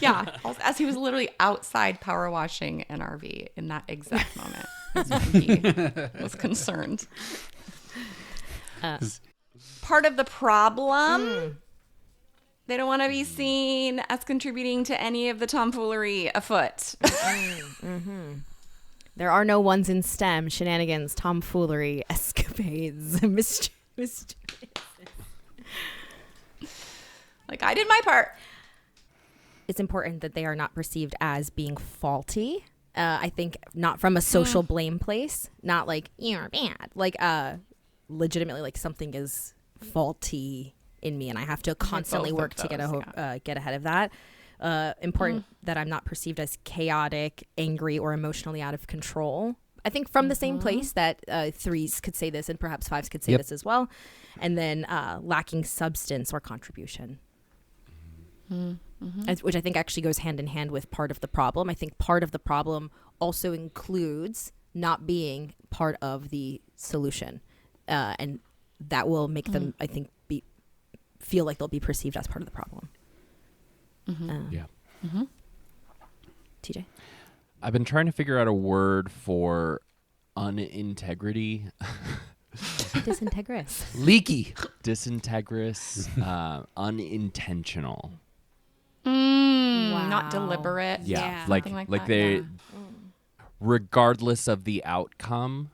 S2: Yeah. As he was literally outside power washing an RV in that exact moment. That's when he was concerned. Part of the problem, they don't want to be seen as contributing to any of the tomfoolery afoot.
S3: There are no ones in STEM, shenanigans, tomfoolery, escapades, mischievous.
S2: Like, I did my part.
S3: It's important that they are not perceived as being faulty. I think not from a social blame place, not like, you're bad. Like, legitimately, like something is faulty in me and I have to constantly work to get ahead of that. Important that I'm not perceived as chaotic, angry, or emotionally out of control. I think from the same place that threes could say this and perhaps fives could say this as well. And then lacking substance or contribution. Which I think actually goes hand in hand with part of the problem. I think part of the problem also includes not being part of the solution. And that will make them, I think, feel like they'll be perceived as part of the problem. TJ?
S4: I've been trying to figure out a word for unintegrity.
S3: Disintegrous.
S1: Leaky.
S4: Disintegrous, unintentional.
S2: Not deliberate.
S4: Yeah.
S2: Something
S4: Like
S2: that,
S4: they,
S2: yeah.
S4: regardless of the outcome,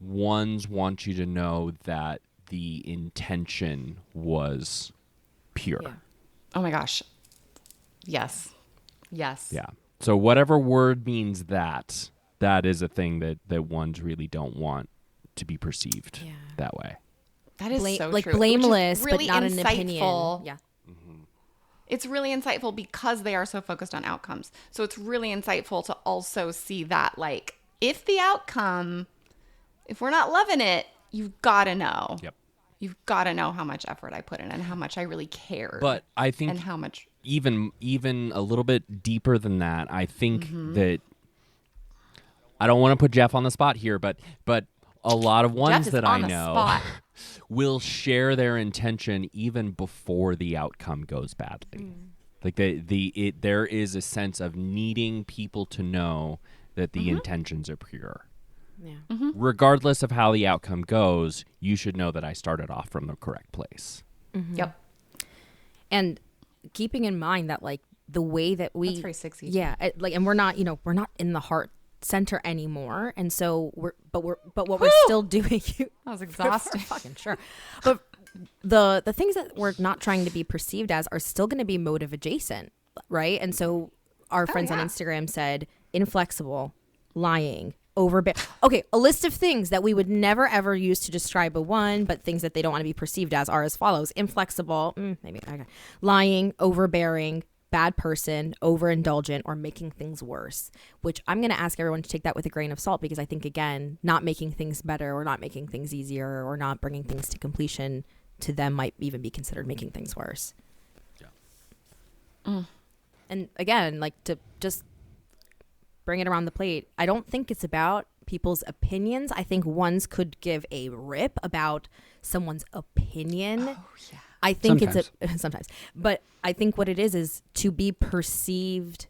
S4: ones want you to know that the intention was pure.
S3: Yeah.
S2: Oh my gosh. Yes. Yes.
S4: Yeah. So whatever word means that is a thing that ones really don't want to be perceived that way.
S2: That is so
S3: like
S2: true.
S3: blameless,
S2: Which is really
S3: but not
S2: insightful.
S3: an opinion. Yeah.
S2: It's really insightful because they are so focused on outcomes. So it's really insightful to also see that, like, if the outcome, if we're not loving it, you've got to know.
S4: Yep.
S2: You've got to know how much effort I put in and how much I really cared.
S4: But I think
S2: and how much
S4: even a little bit deeper than that, I think that I don't want to put Jeff on the spot here, but a lot of ones
S2: Jeff is
S4: that
S2: on
S4: I
S2: the
S4: know
S2: spot.
S4: will share their intention even before the outcome goes badly. Like there is a sense of needing people to know that the intentions are pure.
S3: Yeah.
S4: Regardless of how the outcome goes, you should know that I started off from the correct place.
S2: Yep.
S3: And keeping in mind that, like, the way that we
S2: That's very sexy.
S3: Yeah, and we're not in the heart center anymore, and so what we're still doing.
S2: That was exhausting.
S3: Fucking sure. But the things that we're not trying to be perceived as are still going to be motive adjacent, right? And so our friends on Instagram said inflexible, lying, overbearing. Okay, a list of things that we would never ever use to describe a one, but things that they don't want to be perceived as are as follows: inflexible, maybe okay, lying, overbearing, bad person, overindulgent, or making things worse. Which I'm going to ask everyone to take that with a grain of salt, because I think, again, not making things better or not making things easier or not bringing things to completion to them might even be considered making things worse.
S4: Yeah.
S3: And again, like, to just bring it around the plate, I don't think it's about people's opinions. I think ones could give a rip about someone's opinion. Oh, yeah. I think sometimes, but I think what it is to be perceived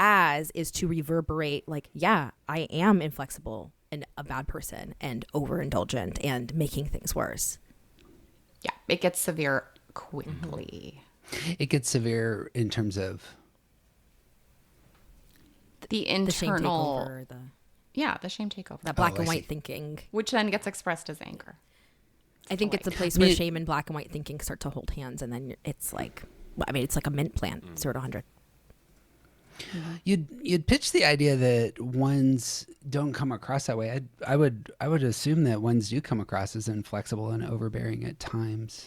S3: as is to reverberate, like, yeah, I am inflexible and a bad person and overindulgent and making things worse.
S2: Yeah, it gets severe quickly.
S1: It gets severe in terms of
S2: the
S3: The shame
S2: internal,
S3: takeover,
S2: the shame takeover,
S3: that black
S1: I
S3: and
S1: see.
S3: white thinking.
S2: which then gets expressed as anger.
S3: I think it's a place where shame and black and white thinking start to hold hands, and then it's like, it's like a mint plant, 0 to 100.
S1: You'd pitch the idea that ones don't come across that way. I would assume that ones do come across as inflexible and overbearing at times.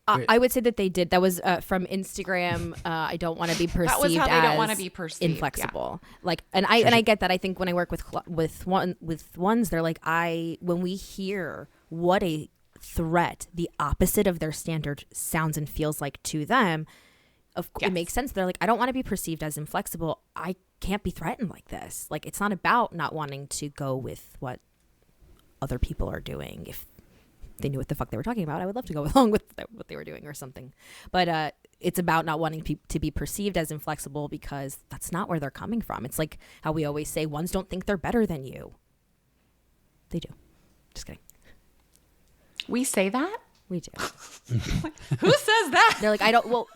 S3: I would say that they did. That was from Instagram. I don't want to be perceived
S2: That was how they
S3: as
S2: don't want to be perceived.
S3: inflexible. Like, and I get that. I think when I work with ones, they're like, when we hear what a threat, the opposite of their standard sounds and feels like to them, it makes sense. They're like, I don't want to be perceived as inflexible. I can't be threatened like this. Like, it's not about not wanting to go with what other people are doing. If they knew what the fuck they were talking about, I would love to go along with what they were doing or something. But it's about not wanting to be perceived as inflexible, because that's not where they're coming from. It's like how we always say, ones don't think they're better than you. They do. Just kidding.
S2: We say that?
S3: We do.
S2: Who says that?
S3: They're like,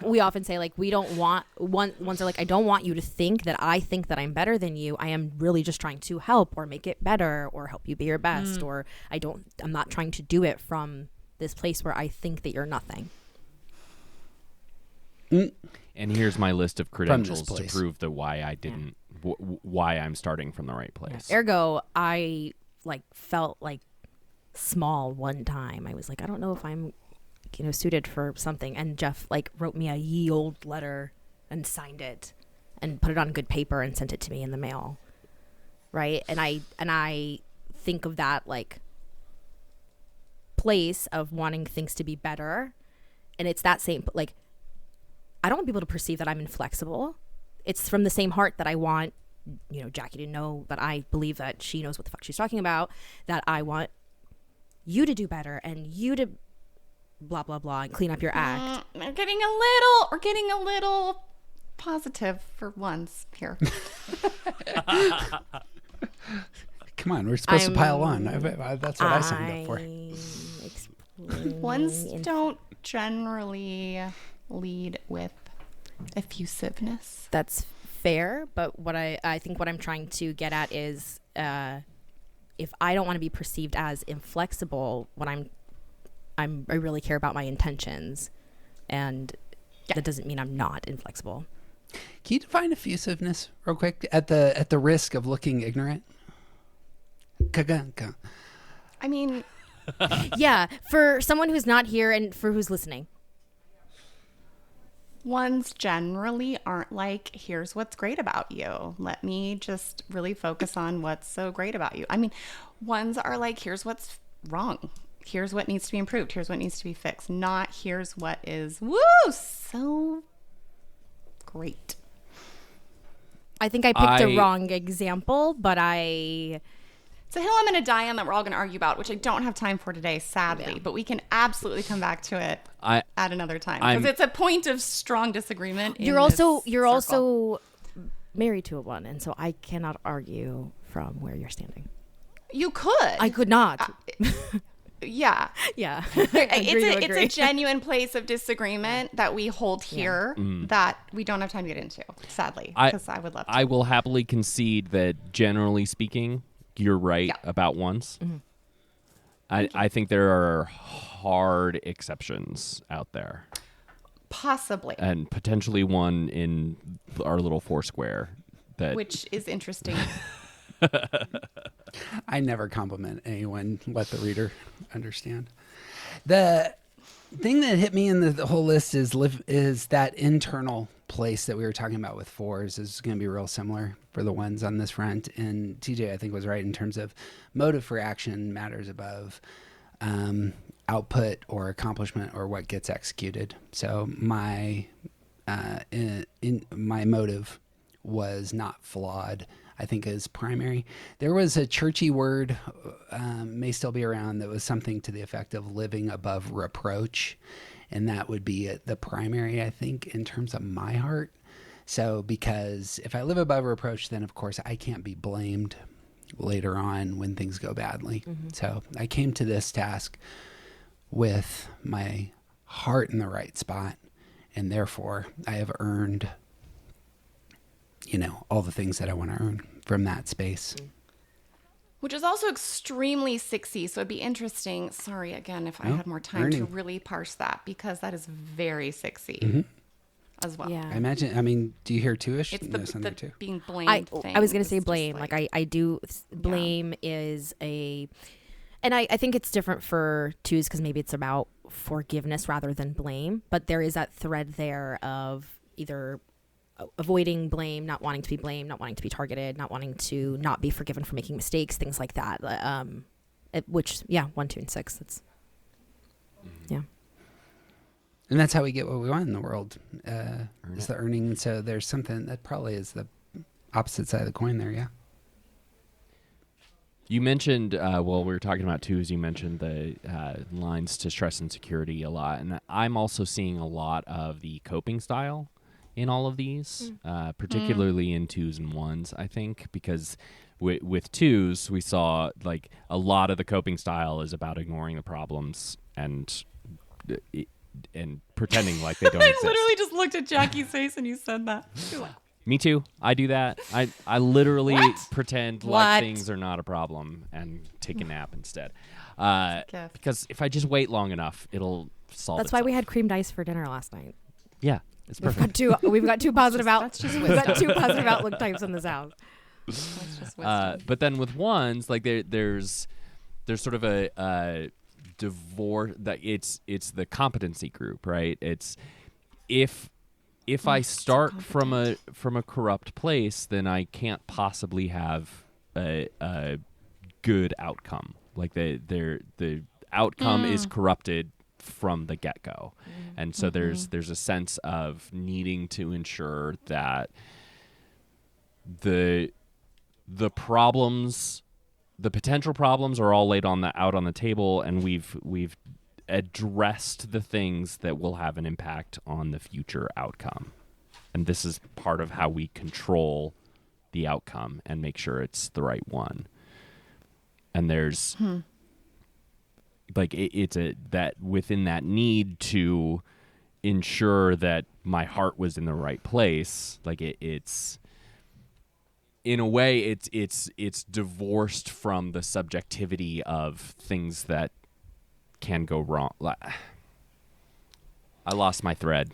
S3: we often say, like, we don't want, ones are like, I don't want you to think that I think that I'm better than you. I am really just trying to help or make it better or help you be your best. Or I'm not trying to do it from this place where I think that you're nothing.
S4: And here's my list of credentials to
S1: place.
S4: prove the why I didn't, why I'm starting from the right place.
S3: Yeah. Ergo, I felt like small one time. I was like, I don't know if I'm suited for something, and Jeff wrote me a ye old letter and signed it and put it on good paper and sent it to me in the mail, right? And I think of that place of wanting things to be better, and it's that same I don't want people to perceive that I'm inflexible. It's from the same heart that I want Jackie to know that I believe that she knows what the fuck she's talking about, that I want you to do better and you to blah blah blah and clean up your act.
S2: We're getting a little positive for once here.
S1: Come on, we're supposed to pile on. That's what I signed up for.
S2: Ones don't generally lead with effusiveness.
S3: That's fair, but what I think what I'm trying to get at is if I don't want to be perceived as inflexible, what I really care about my intentions, and that doesn't mean I'm not inflexible.
S1: Can you define effusiveness real quick at the risk of looking ignorant?
S2: I mean,
S3: yeah, for someone who's not here and for who's listening.
S2: Ones generally aren't like, here's what's great about you. Let me just really focus on what's so great about you. I mean, ones are like, here's what's wrong. Here's what needs to be improved. Here's what needs to be fixed. Not here's what is, so great.
S3: I think I picked the wrong example, but
S2: It's a hill I'm going to die on that we're all going to argue about, which I don't have time for today, sadly. Yeah. But we can absolutely come back to it at another time, because it's a point of strong disagreement.
S3: You're also married to a one, and so I cannot argue from where you're standing.
S2: You could.
S3: I could not.
S2: Yeah.
S3: Yeah.
S2: It's a genuine place of disagreement that we hold here that we don't have time to get into, sadly, because I would love to.
S4: I will happily concede that, generally speaking, you're right about ones. Mm-hmm. I think there are hard exceptions out there.
S2: Possibly.
S4: And potentially one in our little Foursquare.
S2: Which is interesting.
S1: I never compliment anyone. Let the reader understand. The thing that hit me in the whole list is that internal place that we were talking about with fours is going to be real similar for the ones on this front. And TJ, I think, was right in terms of motive for action matters above output or accomplishment or what gets executed. So my my motive was not flawed, I think, is primary. There was a churchy word, may still be around, that was something to the effect of living above reproach. And that would be the primary, I think, in terms of my heart. So because if I live above reproach, then of course I can't be blamed later on when things go badly. Mm-hmm. So I came to this task with my heart in the right spot. And therefore I have earned, all the things that I want to earn from that space.
S2: Which is also extremely 6-y. So it'd be interesting, sorry, again, if I had more time to really parse that, because that is very 6-y as well.
S3: Yeah.
S1: I imagine, do you hear two-ish?
S2: It's the being blamed thing.
S3: I was going to say blame. I do, blame is a, and I think it's different for twos because maybe it's about forgiveness rather than blame. But there is that thread there of either avoiding blame, not wanting to be blamed, not wanting to be targeted, not wanting to not be forgiven for making mistakes, things like that. Which, 1, 2, and 6. That's Yeah.
S1: And that's how we get what we want in the world,
S4: Earn
S1: is
S4: it.
S1: the earning. And so there's something that probably is the opposite side of the coin there, yeah.
S4: You mentioned, we were talking about twos, you mentioned the lines to stress and security a lot. And I'm also seeing a lot of the coping style in all of these, particularly in twos and ones, I think, because with twos, we saw like a lot of the coping style is about ignoring the problems and pretending like they don't
S2: I
S4: exist.
S2: literally just looked at Jackie's face and you said that. She was like,
S4: Me too. I do that. I literally
S2: What?
S4: pretend
S2: What?
S4: like things are not a problem and take a nap instead.
S2: gift.
S4: Because if I just wait long enough, it'll solve
S3: That's why we
S4: itself.
S3: had creamed ice for dinner last night.
S4: Yeah, it's
S3: We've
S4: perfect.
S3: got two positive
S2: That's just
S3: we've got
S2: wisdom.
S3: two positive outlook types in this house.
S2: That's just wisdom.
S4: But then with ones, like there's sort of a divorce that it's the competency group, right? It's if I start from a corrupt place, then I can't possibly have a good outcome. Like the outcome is corrupted from the get-go. And so there's a sense of needing to ensure that the problems, the potential problems are all laid out on the table, and we've addressed the things that will have an impact on the future outcome. And this is part of how we control the outcome and make sure it's the right one. And there's like it's that within that need to ensure that my heart was in the right place, like it's in a way it's divorced from the subjectivity of things that can go wrong. I lost my thread.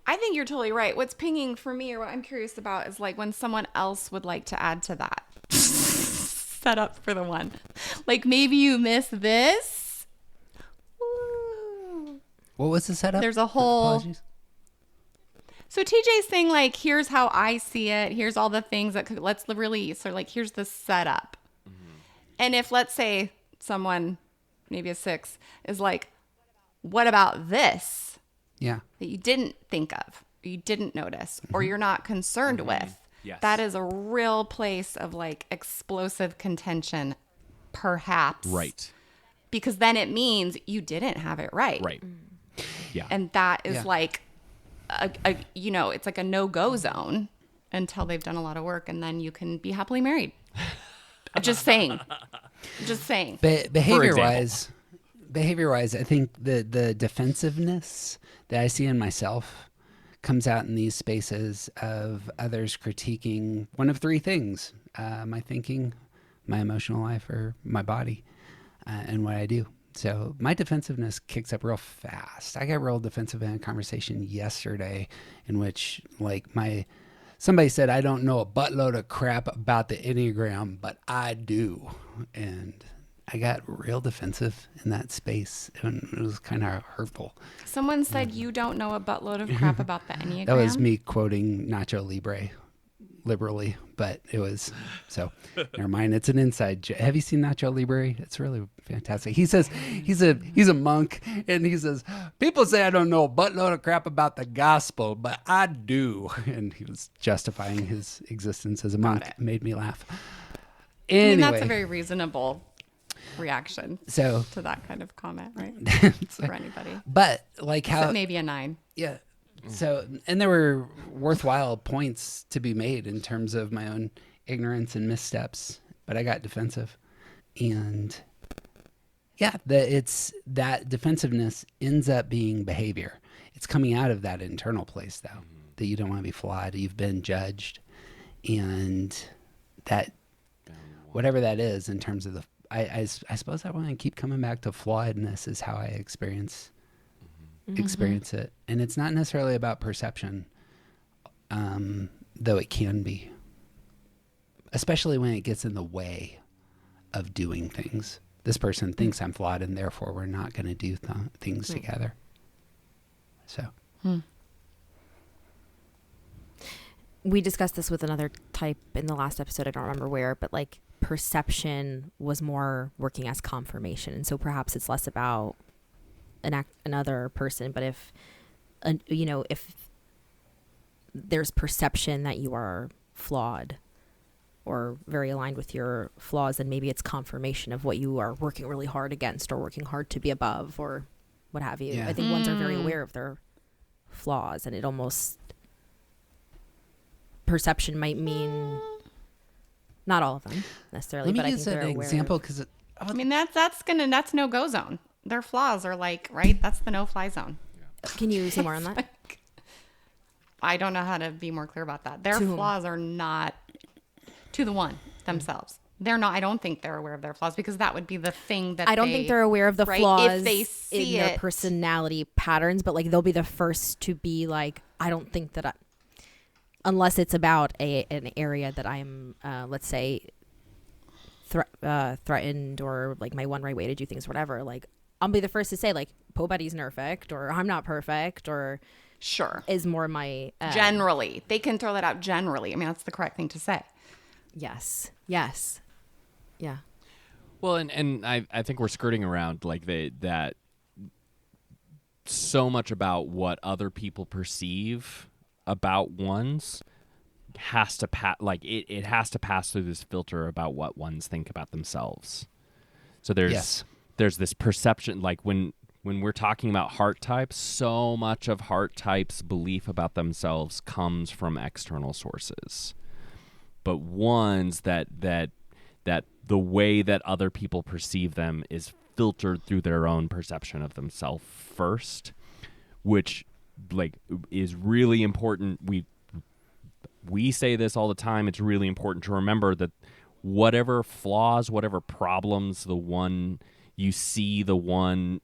S2: I think you're totally right. What's pinging for me, or what I'm curious about, is like when someone else would like to add to that setup for the one. Like maybe you miss this. Ooh.
S1: What was the setup?
S2: There's a whole.
S1: Apologies.
S2: So TJ's saying like, here's how I see it. Here's all the things that could, let's release, or like, here's the setup. And if let's say someone, maybe a 6, is like, what about this
S1: Yeah.
S2: that you didn't think of, or you didn't notice, or you're not concerned with?
S4: Yes.
S2: That is a real place of like explosive contention, perhaps.
S4: Right.
S2: Because then it means you didn't have it right.
S4: Right. Yeah.
S2: And that is
S1: Yeah.
S2: like, it's like a no-go zone until they've done a lot of work, and then you can be happily married. I'm just saying. Just saying.
S1: Behavior-wise, I think the defensiveness that I see in myself comes out in these spaces of others critiquing one of 3 things: my thinking, my emotional life, or my body, and what I do. So my defensiveness kicks up real fast. I got real defensive in a conversation yesterday in which somebody said, I don't know a buttload of crap about the Enneagram, but I do. And I got real defensive in that space, and it was kind of hurtful.
S2: Someone said you don't know a buttload of crap about the Enneagram.
S1: That was me quoting Nacho Libre liberally, but it was, so never mind. It's an inside joke. Have you seen Nacho Libre? It's really fantastic. He says he's a monk, and he says, people say I don't know a buttload of crap about the gospel, but I do. And he was justifying his existence as a monk.
S2: it.
S1: Made me laugh.
S2: I mean,
S1: Anyway,
S2: that's a very reasonable reaction
S1: so
S2: to that kind of comment, right?
S1: it's like-
S2: For anybody.
S1: but like how
S2: Except maybe a 9.
S1: Yeah. So, and there were worthwhile points to be made in terms of my own ignorance and missteps, but I got defensive. And yeah, it's that defensiveness ends up being behavior. It's coming out of that internal place, though, that you don't want to be flawed. You've been judged. And that, whatever that is in terms of the, I suppose I want to keep coming back to flawedness is how I experience it. And it's not necessarily about perception, though it can be, especially when it gets in the way of doing things. This person thinks I'm flawed, and therefore we're not going to do things together. So
S3: We discussed this with another type in the last episode. I don't remember where, but like perception was more working as confirmation. And so perhaps it's less about another person, but if if there's perception that you are flawed or very aligned with your flaws, then maybe it's confirmation of what you are working really hard against or working hard to be above or what have you.
S1: Yeah.
S3: I think ones are very aware of their flaws, and it almost, perception might mean not all of them necessarily,
S1: Let me
S3: but I
S1: use
S3: think
S1: an
S3: they're aware
S1: example
S3: of,
S1: because
S2: I mean, that's no-go zone. Their flaws are like, right? That's the no-fly zone.
S3: can you say more on that?
S2: I don't know how to be more clear about that. Their
S3: To whom?
S2: flaws are not to the one themselves. They're not. I don't think they're aware of their flaws because that would be the thing that
S3: I don't think they're aware of the
S2: right,
S3: flaws
S2: if they
S3: in
S2: see
S3: their
S2: it.
S3: personality patterns, but like they'll be the first to be like, I don't think that unless it's about an area that I'm, let's say, threatened, or like my one right way to do things, whatever. Like I'll be the first to say like, nobody's perfect, or I'm not perfect, or
S2: Sure.
S3: is more my
S2: Generally, they can throw that out generally. I mean, that's the correct thing to say.
S3: yes, yeah.
S4: Well, and I think we're skirting around like that so much about what other people perceive about ones has to it has to pass through this filter about what ones think about themselves. So there's this perception, like when we're talking about heart types, so much of heart types' belief about themselves comes from external sources. But ones that the way that other people perceive them is filtered through their own perception of themselves first, which like is really important. We say this all the time. It's really important to remember that whatever flaws, whatever problems the one you see the one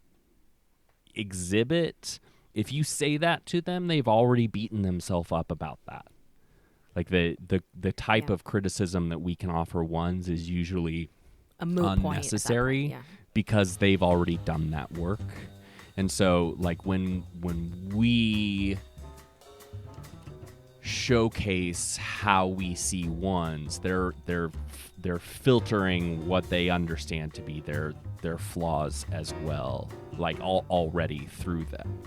S4: exhibit, if you say that to them, they've already beaten themselves up about that. Like the type of criticism that we can offer ones is usually
S3: A moot point at that point,
S4: unnecessary
S3: yeah.
S4: because they've already done that work. And so like when we showcase how we see ones, they're filtering what they understand to be their flaws as well, like already through them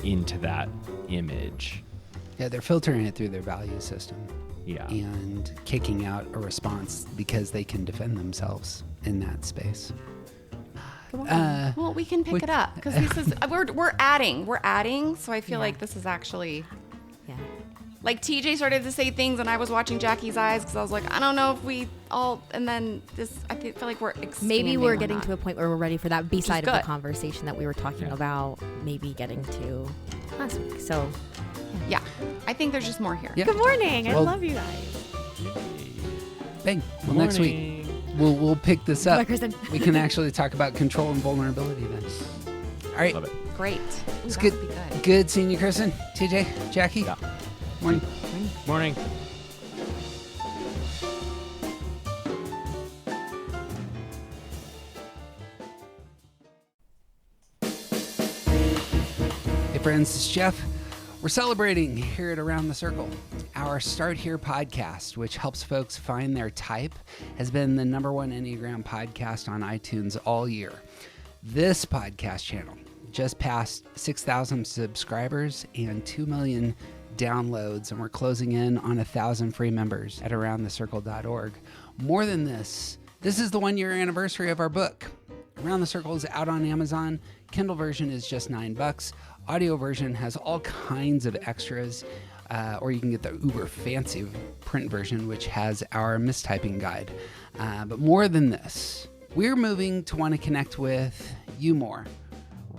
S4: into that image.
S1: Yeah, they're filtering it through their value system.
S4: Yeah.
S1: And kicking out a response because they can defend themselves in that space.
S2: Well, we can pick it up because this is we're adding. So I feel like this is actually
S3: Yeah.
S2: like TJ started to say things, and I was watching Jackie's eyes because I was like, I don't know if we all. And then I feel like we're expanding.
S3: Maybe we're
S2: on
S3: getting
S2: that.
S3: to a point where we're ready for that B side of the
S2: good.
S3: conversation that we were talking about, maybe getting to last week. So,
S2: Yeah, I think there's just more here.
S1: Yeah.
S3: good morning. I
S1: Well-
S3: love you guys.
S1: Bang. Well, next week we'll pick this up.
S3: Bye, Kristen.
S1: We can actually talk about control and vulnerability then. All right.
S4: Love it.
S2: Great.
S1: It's
S2: Ooh,
S1: good.
S2: that would be good.
S1: Good seeing you, Kristen, TJ, Jackie.
S4: Yeah.
S1: Morning.
S4: Morning.
S1: Hey friends, it's Jeff. We're celebrating here at Around the Circle. Our Start Here podcast, which helps folks find their type, has been the #1 Enneagram podcast on iTunes all year. This podcast channel just passed 6,000 subscribers and 2 million downloads, and we're closing in on 1,000 free members at aroundthecircle.org. More than this is the 1-year anniversary of our book. Around the Circle is out on Amazon. Kindle version is just $9. Audio version has all kinds of extras, or you can get the uber fancy print version, which has our mistyping guide. But more than this, we're moving to want to connect with you more.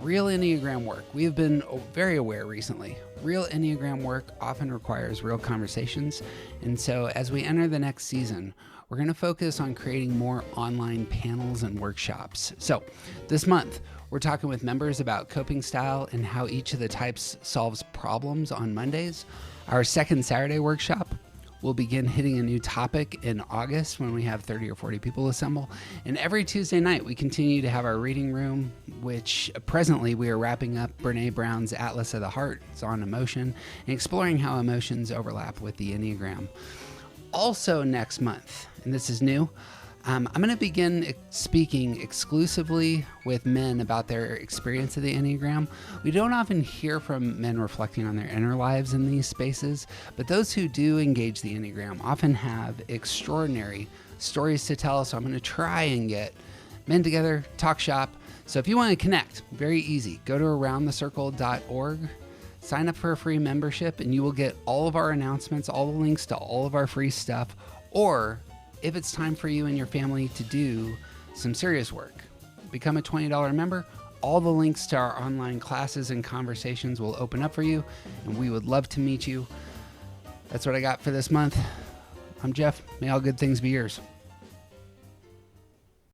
S1: Real Enneagram work. We have been very aware recently. Real Enneagram work often requires real conversations. And so as we enter the next season, we're going to focus on creating more online panels and workshops. So this month, we're talking with members about coping style and how each of the types solves problems on Mondays. Our second Saturday workshop will begin hitting a new topic in August when we have 30 or 40 people assemble. And every Tuesday night, we continue to have our reading room, which presently we are wrapping up Brene Brown's Atlas of the Heart. It's on emotion and exploring how emotions overlap with the Enneagram. Also next month, and this is new, I'm going to begin speaking exclusively with men about their experience of the Enneagram. We don't often hear from men reflecting on their inner lives in these spaces, but those who do engage the Enneagram often have extraordinary stories to tell. So I'm going to try and get men together, talk shop. So if you want to connect, very easy. Go to aroundthecircle.org, sign up for a free membership, and you will get all of our announcements, all the links to all of our free stuff. Or if it's time for you and your family to do some serious work, become a $20 member. All the links to our online classes and conversations will open up for you, and we would love to meet you. That's what I got for this month. I'm Jeff. May all good things be yours.